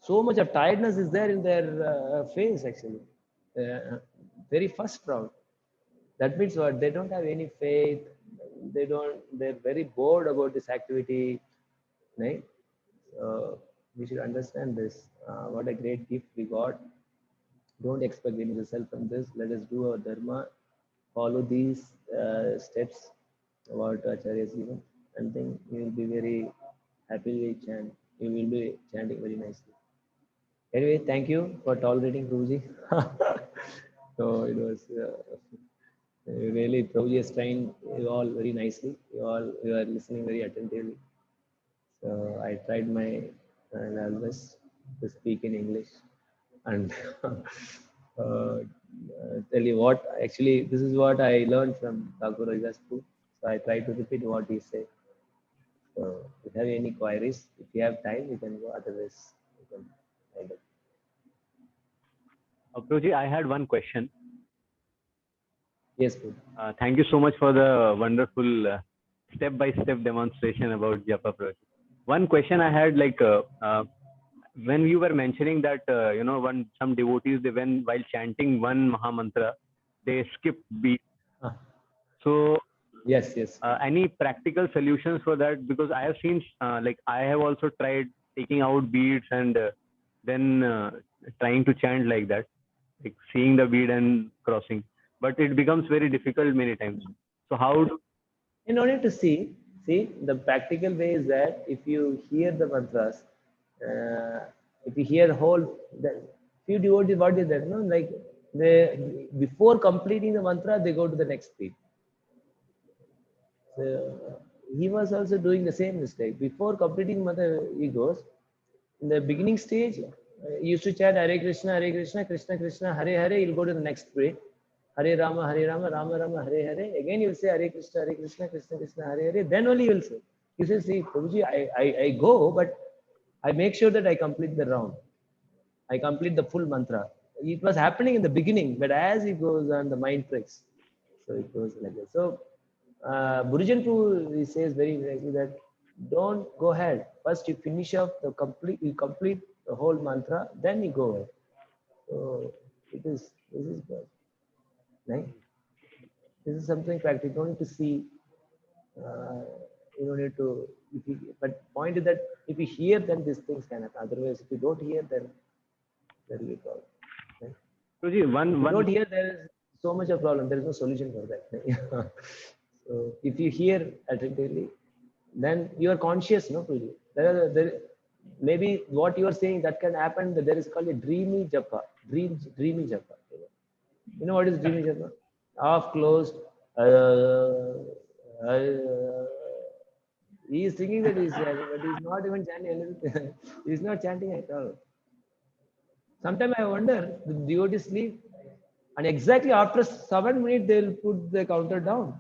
So much of tiredness is there in their face, actually. Very first round. That means what? They don't have any faith. They're very bored about this activity. Right? So we should understand this. What a great gift we got. Don't expect any result from this. Let us do our dharma, follow these steps about Acharya's given, and then you will be very happily chant. You will be chanting very nicely. Anyway, thank you for tolerating Prabhuji. So it was really Prabhuji has trained you all very nicely. You are listening very attentively. So I tried my best to speak in English and tell you what. Actually, this is what I learned from Thakur Haridas Prabhu. So I try to repeat what he said. So if you have any queries, if you have time, you can go. Otherwise, you can kind of. Prabhuji, I had one question. Yes, Prabhu. Thank you so much for the wonderful step-by-step demonstration about Japa, Prabhuji. One question I had, like, when you were mentioning that, when some devotees, while chanting one Maha Mantra, they skip beat. So, yes. Any practical solutions for that? Because I have seen, I have also tried taking out beads and then trying to chant like that, like seeing the bead and crossing. But it becomes very difficult many times. So how do... In order to see, the practical way is that if you hear the mantras, if you hear the whole, the few devotees, what is that? No, like they before completing the mantra, they go to the next beat. So he was also doing the same mistake. Before completing mantra, he goes. In the beginning stage, he used to chant Hare Krishna, Krishna Krishna, Hare Hare. He'll go to the next beat. Hare Rama, Rama Rama, Hare Hare. Again, you will say Hare Krishna, Krishna Krishna, Hare Hare. Then only you will say. You say, see, Prabhuji, I go, but I make sure that I complete the round. I complete the full mantra. It was happening in the beginning, but as it goes on, the mind tricks. So it goes like that. So Burijan Prabhu says very directly that don't go ahead. First, you finish up you complete the whole mantra, then you go ahead. So this is good. Right? This is something practical. You don't need to see. You don't need to. But point is that if you hear, then these things can happen. Otherwise, if you don't hear, then there will be a problem. Right? So, if you don't hear, there is so much of problem. There is no solution for that. So if you hear attentively, then you are conscious, no, Prabhuji. Maybe what you are saying that can happen. That there is called a dreamy japa. Dreamy japa. You know what is dreamy japa? Half closed, uh, he is thinking that he's chanting, but he's not even chanting anything. He's not chanting at all. Sometimes I wonder, the devotees sleep, and exactly after 7 minutes they'll put the counter down.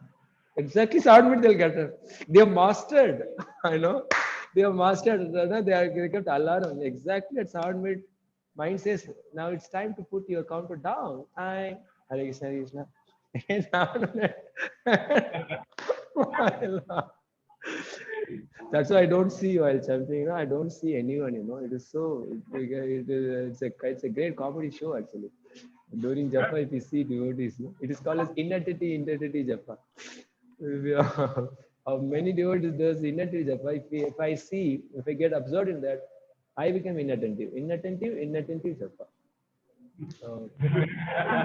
Exactly 7 minutes they'll get it. They have mastered. I know. They have mastered. They kept alarm. Exactly at 7 minutes, mind says, now it's time to put your counter down. I Hare Krishna, Hare Krishna. And 7 minutes. That's why I don't see while chanting. I don't see anyone. It is so. It's a great comedy show actually. During japa, if you see devotees, it is called as inentity japa. Many devotees does inentity japa. If I get observed in that, I become inattentive japa.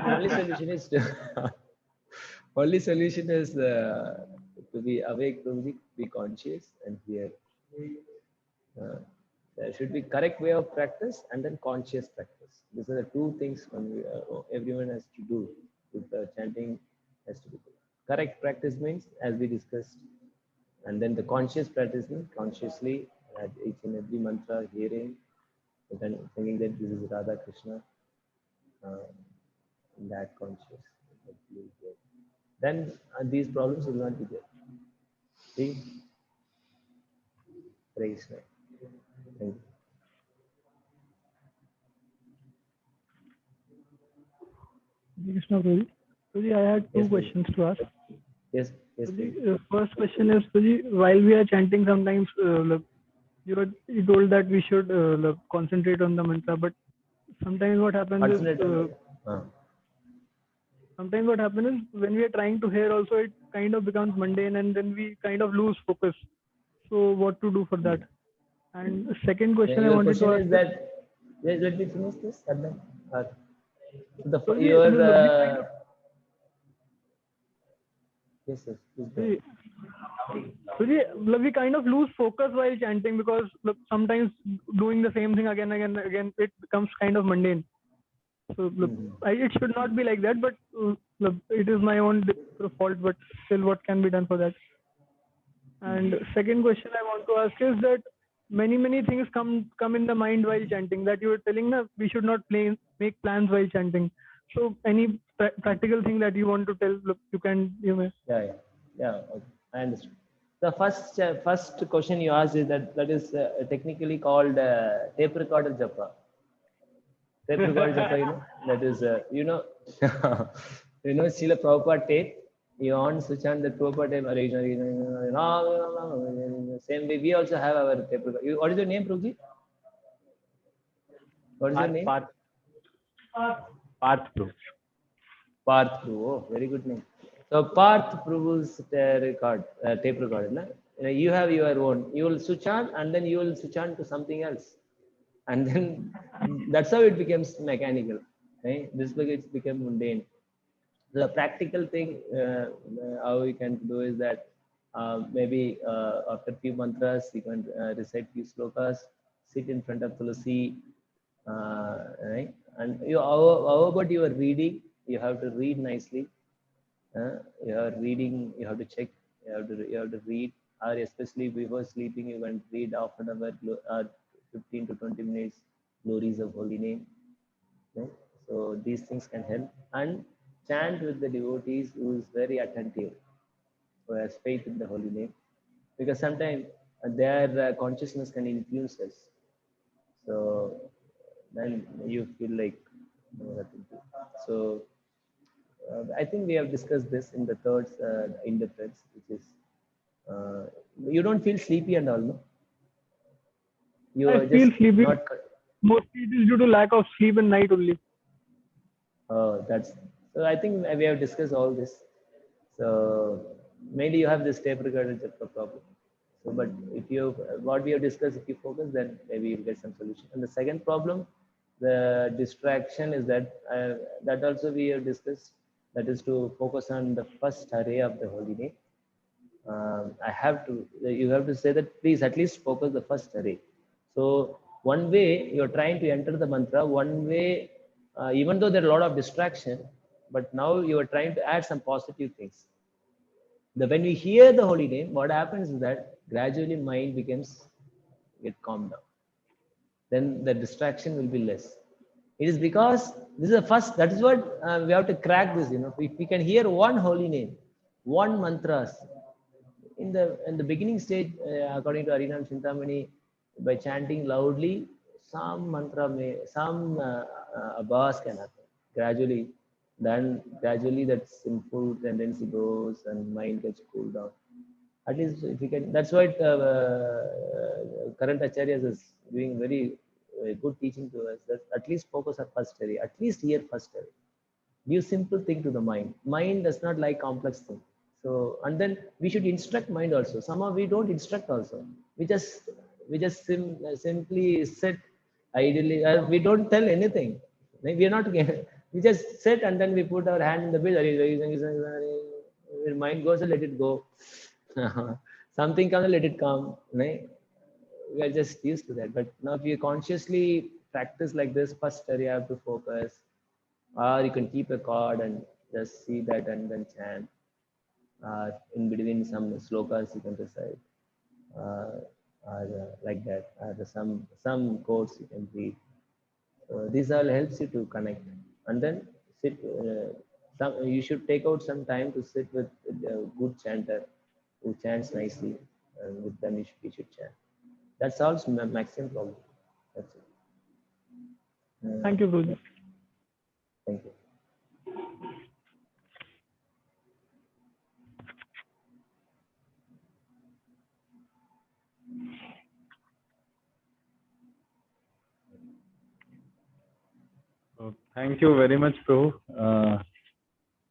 Only solution is to only solution is to be awake, to be conscious and hear. There should be correct way of practice and then conscious practice. These are the two things everyone has to do with the chanting has to be good. Correct practice means, as we discussed, and then the conscious practice means consciously at each and every mantra hearing, and then thinking that this is Radha Krishna, that conscious. Then these problems will not be there. See? Praise God. Thank you. Krishna Prabhuji. Prabhuji, I had two Yes, please. questions to ask. Yes, please. Prabhuji, first question is, Prabhuji, while we are chanting, sometimes you told that we should concentrate on the mantra, but sometimes what happens Concentrate is sometimes what happens is when we are trying to hear also, it kind of becomes mundane and then we kind of lose focus. So what to do for that? And the second question I Your wanted to question ask is that, let me finish this. Prabhuji, Your yes, please go ahead. we kind of lose focus while chanting because sometimes doing the same thing again, it becomes kind of mundane. So it should not be like that, but it is my own fault. But still, what can be done for that? And second question I want to ask is that many things come in the mind while chanting. That you were telling that we should not make plans while chanting. So any practical thing that you want to tell, you can Yeah. Okay. I understand. The first question you asked is that is technically called tape recorder japa. Tape recorder japa, that is Srila Prabhupada tape. You on switch on the Prabhupada tape. Same way we also have our tape recorder. What is your name, Prabhuji? What is your name? Parth Prabhu. Parth Prabhu. Oh, very good name. So Parth Prabhu's tape recorder. You have your own. You will switch on and then you will switch on to something else. And then that's how it becomes mechanical. Right? This became mundane. The practical thing how we can do is that maybe after few mantras you can recite few slokas, sit in front of Tulasi, right? And how about your reading? You have to read nicely. You are reading. You have to check. You have to read. Or especially before sleeping, you can read half an hour or 15 to 20 minutes glories of holy name. Right? So these things can help, and chant with the devotees who is very attentive, who has faith in the holy name, because sometimes their consciousness can influence us. So then you feel like nothing to. So I think we have discussed this in the third indifference, which is you don't feel sleepy and all, no? You I are feel just sleepy. not. Mostly it is due to lack of sleep in night only. That's so. I think we have discussed all this. So maybe you have this tape recorder problem. So, but if you what we have discussed, if you focus, then maybe you'll get some solution. And the second problem, the distraction, is that also we have discussed. That is to focus on the first array of the holy name. You have to say that please at least focus the first array. So one way you're trying to enter the mantra, one way, even though there are a lot of distraction, but now you are trying to add some positive things. when we hear the holy name, what happens is that gradually mind get calmed down. Then the distraction will be less. It is because this is the first. That is what we have to crack this. If we can hear one holy name, one mantras in the beginning stage, according to Harinam Chintamani, by chanting loudly, some mantra some abhas can happen gradually. Then gradually that sinful tendency goes and mind gets cooled down. At least if you can, that's why current acharyas is doing very good teaching to us, that at least focus on first area, at least hear first area. Give simple thing to the mind. Mind does not like complex thing. So, and then we should instruct mind also. Somehow we don't instruct also. We just simply sit ideally. We don't tell anything. We are not. We just sit and then we put our hand in the bill. Your mind goes and let it go. Something comes, let it come. We are just used to that. But now if you consciously practice like this, first area you have to focus, or you can keep a chord and just see that and then chant. In between some slokas you can recite, or like that. Some quotes you can read. So this all helps you to connect, and then sit. You should take out some time to sit with a good chanter who chants nicely, and with them you should chant. That solves maximum problem. That's it. Thank you, Guruji. Thank you. Thank you very much, Prabhu.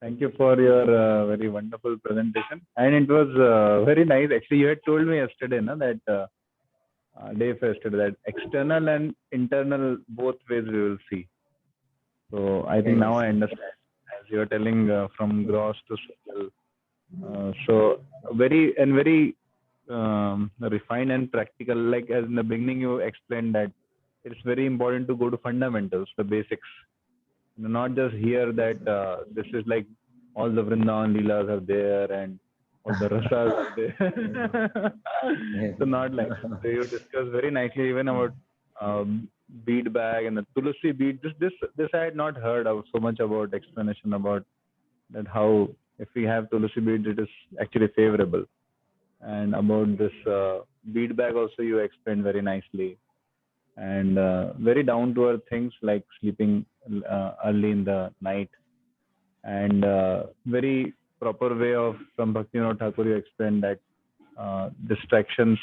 Thank you for your very wonderful presentation. And it was very nice. Actually, you had told me yesterday that day for yesterday, that external and internal both ways we will see. So I think now I understand, as you are telling, from gross to subtle. So very refined and practical. Like as in the beginning, you explained that it's very important to go to fundamentals, the basics. Not just hear that this is like all the Vrindavan Leelas are there and all the Rasas are there. So not like that. So you discussed very nicely even about bead bag and the Tulsi bead. This I had not heard of so much about explanation about that, how if we have Tulsi bead it is actually favorable. And about this bead bag also you explained very nicely. And very down to earth things like sleeping early in the night, and very proper way of from Bhaktivinoda Thakur you explained that distractions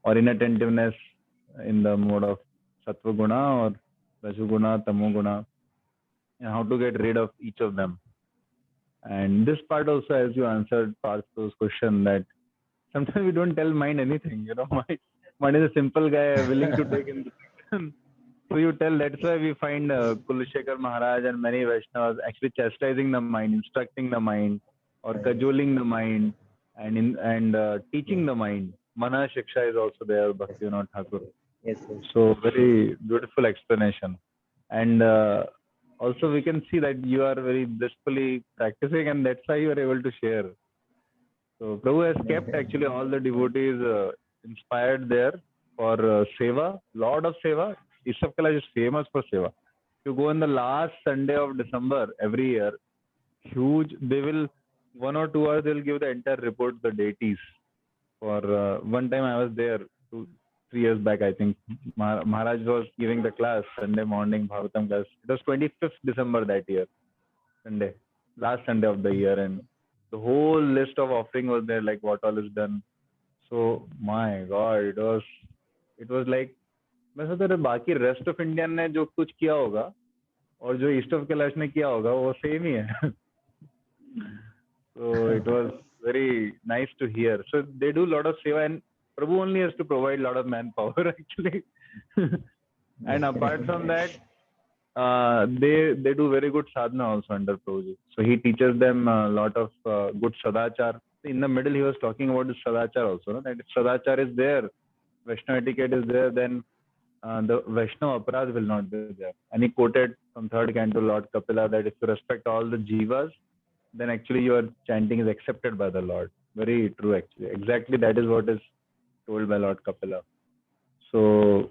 or inattentiveness in the mode of Sattva Guna or Rajoguna, Tamoguna, and how to get rid of each of them. And this part also, as you answered Partho's question, that sometimes we don't tell mind anything, mind is a simple guy willing to take in. So you tell, that's why we find Kulashekar Maharaj and many Vaishnavas actually chastising the mind, instructing the mind, or cajoling the mind, and teaching the mind. Mana Shiksha is also there, Bhaktivinoda Thakur. Yes. So very beautiful explanation. And also we can see that you are very blissfully practicing, and that's why you are able to share. So Prabhu has kept actually all the devotees inspired there for seva, lot of seva. Ishav Kailash is famous for seva. You go on the last Sunday of December every year, huge, they will 1 or 2 hours, they will give the entire report to the deities. For one time I was there 2-3 years back, I think. Maharaj was giving the class, Sunday morning, Bhagavatam class. It was 25th December that year, Sunday, last Sunday of the year. And the whole list of offering was there, like what all is done. So, my God, it was like, मैं सोच रहा बाकी rest of Indian ने जो कुछ किया होगा और जो ईस्ट ऑफ कैलाश ने किया होगा वो सेम ही है. So it was very nice to hear. So they do a lot of seva, and Prabhu only has to provide a lot of manpower actually. And apart from that, they do very good sadhana also under Prabhuji. So he teaches them a lot of good sadachar. In the middle, he was talking about the sadachar also. That if sadachar is there, Vaishnava etiquette is there, then the Vaishnava aparad will not be there. And he quoted from 3rd canto Lord Kapila that if you respect all the jivas, then actually your chanting is accepted by the Lord. Very true, actually. Exactly, that is what is told by Lord Kapila. So,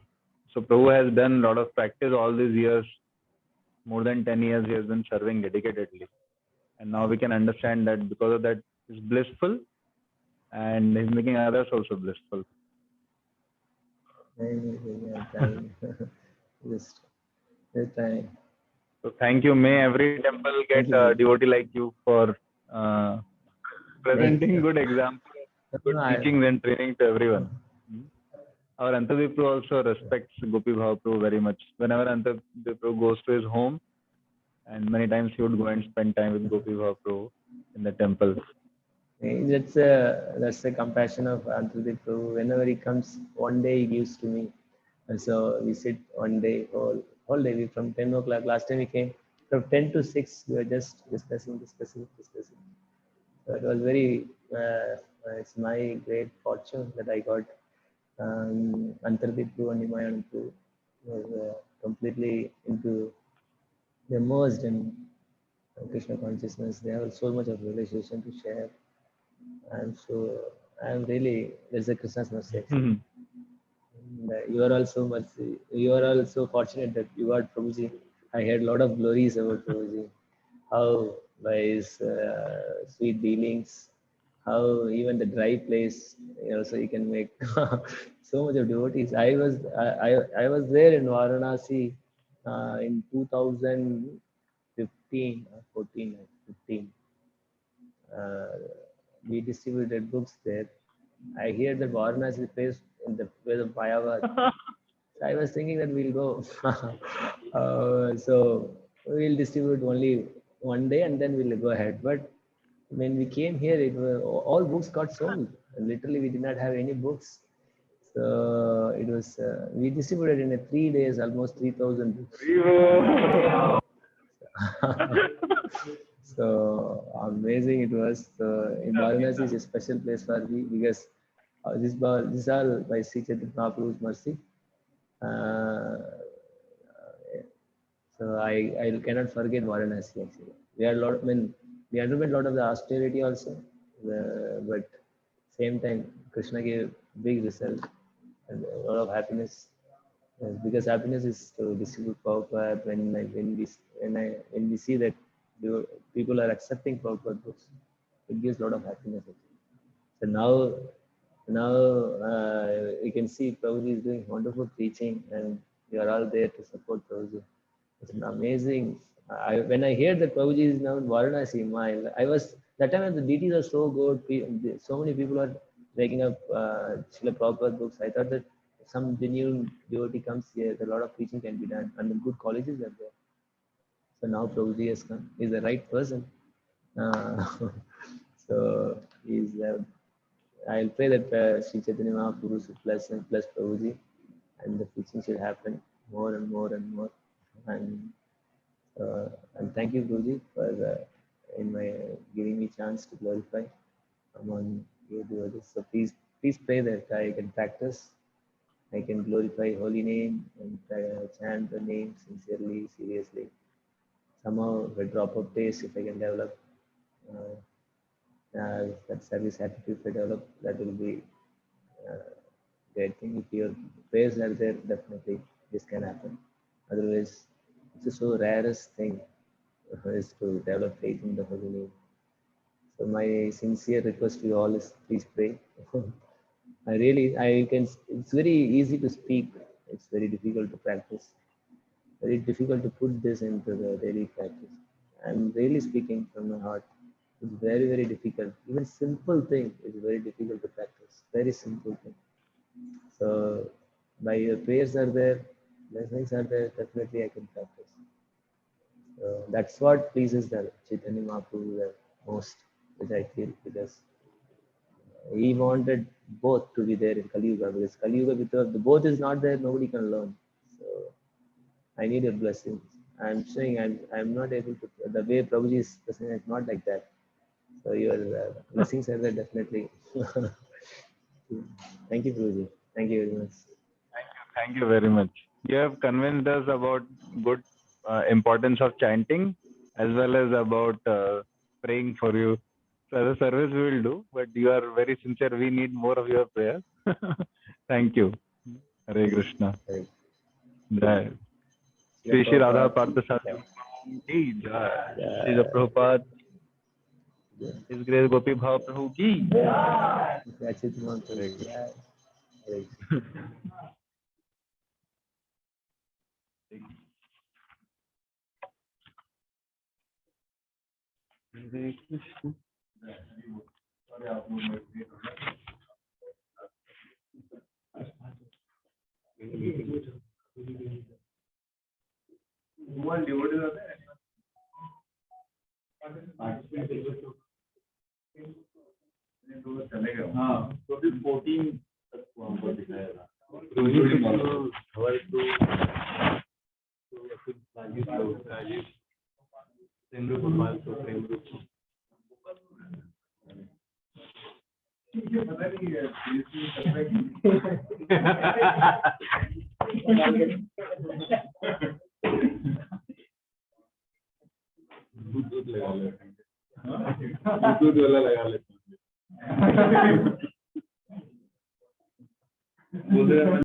Prabhu has done a lot of practice all these years. More than 10 years, he has been serving dedicatedly. And now we can understand that because of that, he's blissful and he's making others also blissful. Yeah, trying. Just we're trying. So, thank you. May every temple get Thank you, a Vijay. devotee like you for Thank presenting you. good examples, good No, teachings and training to everyone. Our Antardip Prabhu also respects Gopi Bhav Prabhu very much. Whenever Antardip Prabhu goes to his home, and many times he would go and spend time with Gopi Bhav Prabhu in the temple. That's the compassion of Antardip Prabhu. Whenever he comes, one day he gives to me. And so we sit one day, whole day. We from 10 o'clock. Last time we came from 10 to 6. We were just discussing. So it was very. It's my great fortune that I got Antardip Prabhu and Himayan Prabhu was completely immersed in Krishna consciousness. They have so much of realization to share. And so I'm really, there's a Krishna's mercy actually. And, you are also fortunate that you got Prabhuji. I heard a lot of glories about Prabhuji. How by his sweet dealings, how even the dry place, so you can make so much of devotees. I was there in Varanasi in 2015 or 14, 15. Uh, we distributed books there. I hear that Varanasi is placed in the place of Mayavad. So I was thinking that we'll go. So we'll distribute only one day and then we'll go ahead. But when we came here, it was all books got sold. Literally, we did not have any books. So it was we distributed in 3 days almost 3,000 books. So amazing it was. So in Varanasi is a special place for me because this all by Sri Chaitanya Mahaprabhu's mercy. Uh, so I cannot forget Varanasi actually. We had a lot. I mean, we underwent a lot of the austerity also, but same time Krishna gave big result and a lot of happiness. Because happiness is to distribute Prabhupada when we see that people are accepting Prabhupada books, it gives a lot of happiness. So now you can see Prabhuji is doing wonderful teaching, and we are all there to support Prabhuji. It's an amazing. When I hear that Prabhuji is now in Varanasi, I was that time the DTs are so good. So many people are taking up Srila Prabhupada books. I thought that some genuine devotee comes here, a lot of teaching can be done, and the good colleges are there. So now Prabhuji has come. He's the right person. Uh, so he's. I'll pray that Sri Chaitanya Mahaprabhu should bless and bless Prabhuji, and the teaching should happen more and more and more. And and thank you, Guruji, for in my giving me chance to glorify among you devotees. So please pray that I can practice, I can glorify holy name and chant the name sincerely, seriously. Somehow a drop of taste, if I can develop that service attitude, if I develop, that will be great thing. If your prayers are there, definitely this can happen. Otherwise, it's a so rarest thing is to develop faith in the holy name. So my sincere request to you all is please pray. It's very easy to speak. It's very difficult to practice. Very difficult to put this into the daily practice. I'm really speaking from my heart. It's very, very difficult. Even simple thing is very difficult to practice. Very simple thing. So by your prayers are there, blessings are there, definitely I can practice. So that's what pleases the Chaitanya Mahaprabhu the most, which I feel, because he wanted both to be there in Kali Yuga, because Kali Yuga, without the both is not there, nobody can learn. So I need your blessings. I'm saying I'm not able to, the way Prabhuji is presenting, it's not like that. So your blessings are there definitely. Thank you, Prabhuji. Thank you very much. Thank you very much. You have convinced us about good importance of chanting as well as about praying for you. as a service we will do, but you are very sincere. We need more of your prayers. Thank you. Hare Krishna. Right. Jai. Shri Shri Radha Parthasarathi ki jai. Shri Prabhupada. His Grace Gopi Bhav Prabhu ki. That's it. Right. Hare Krishna.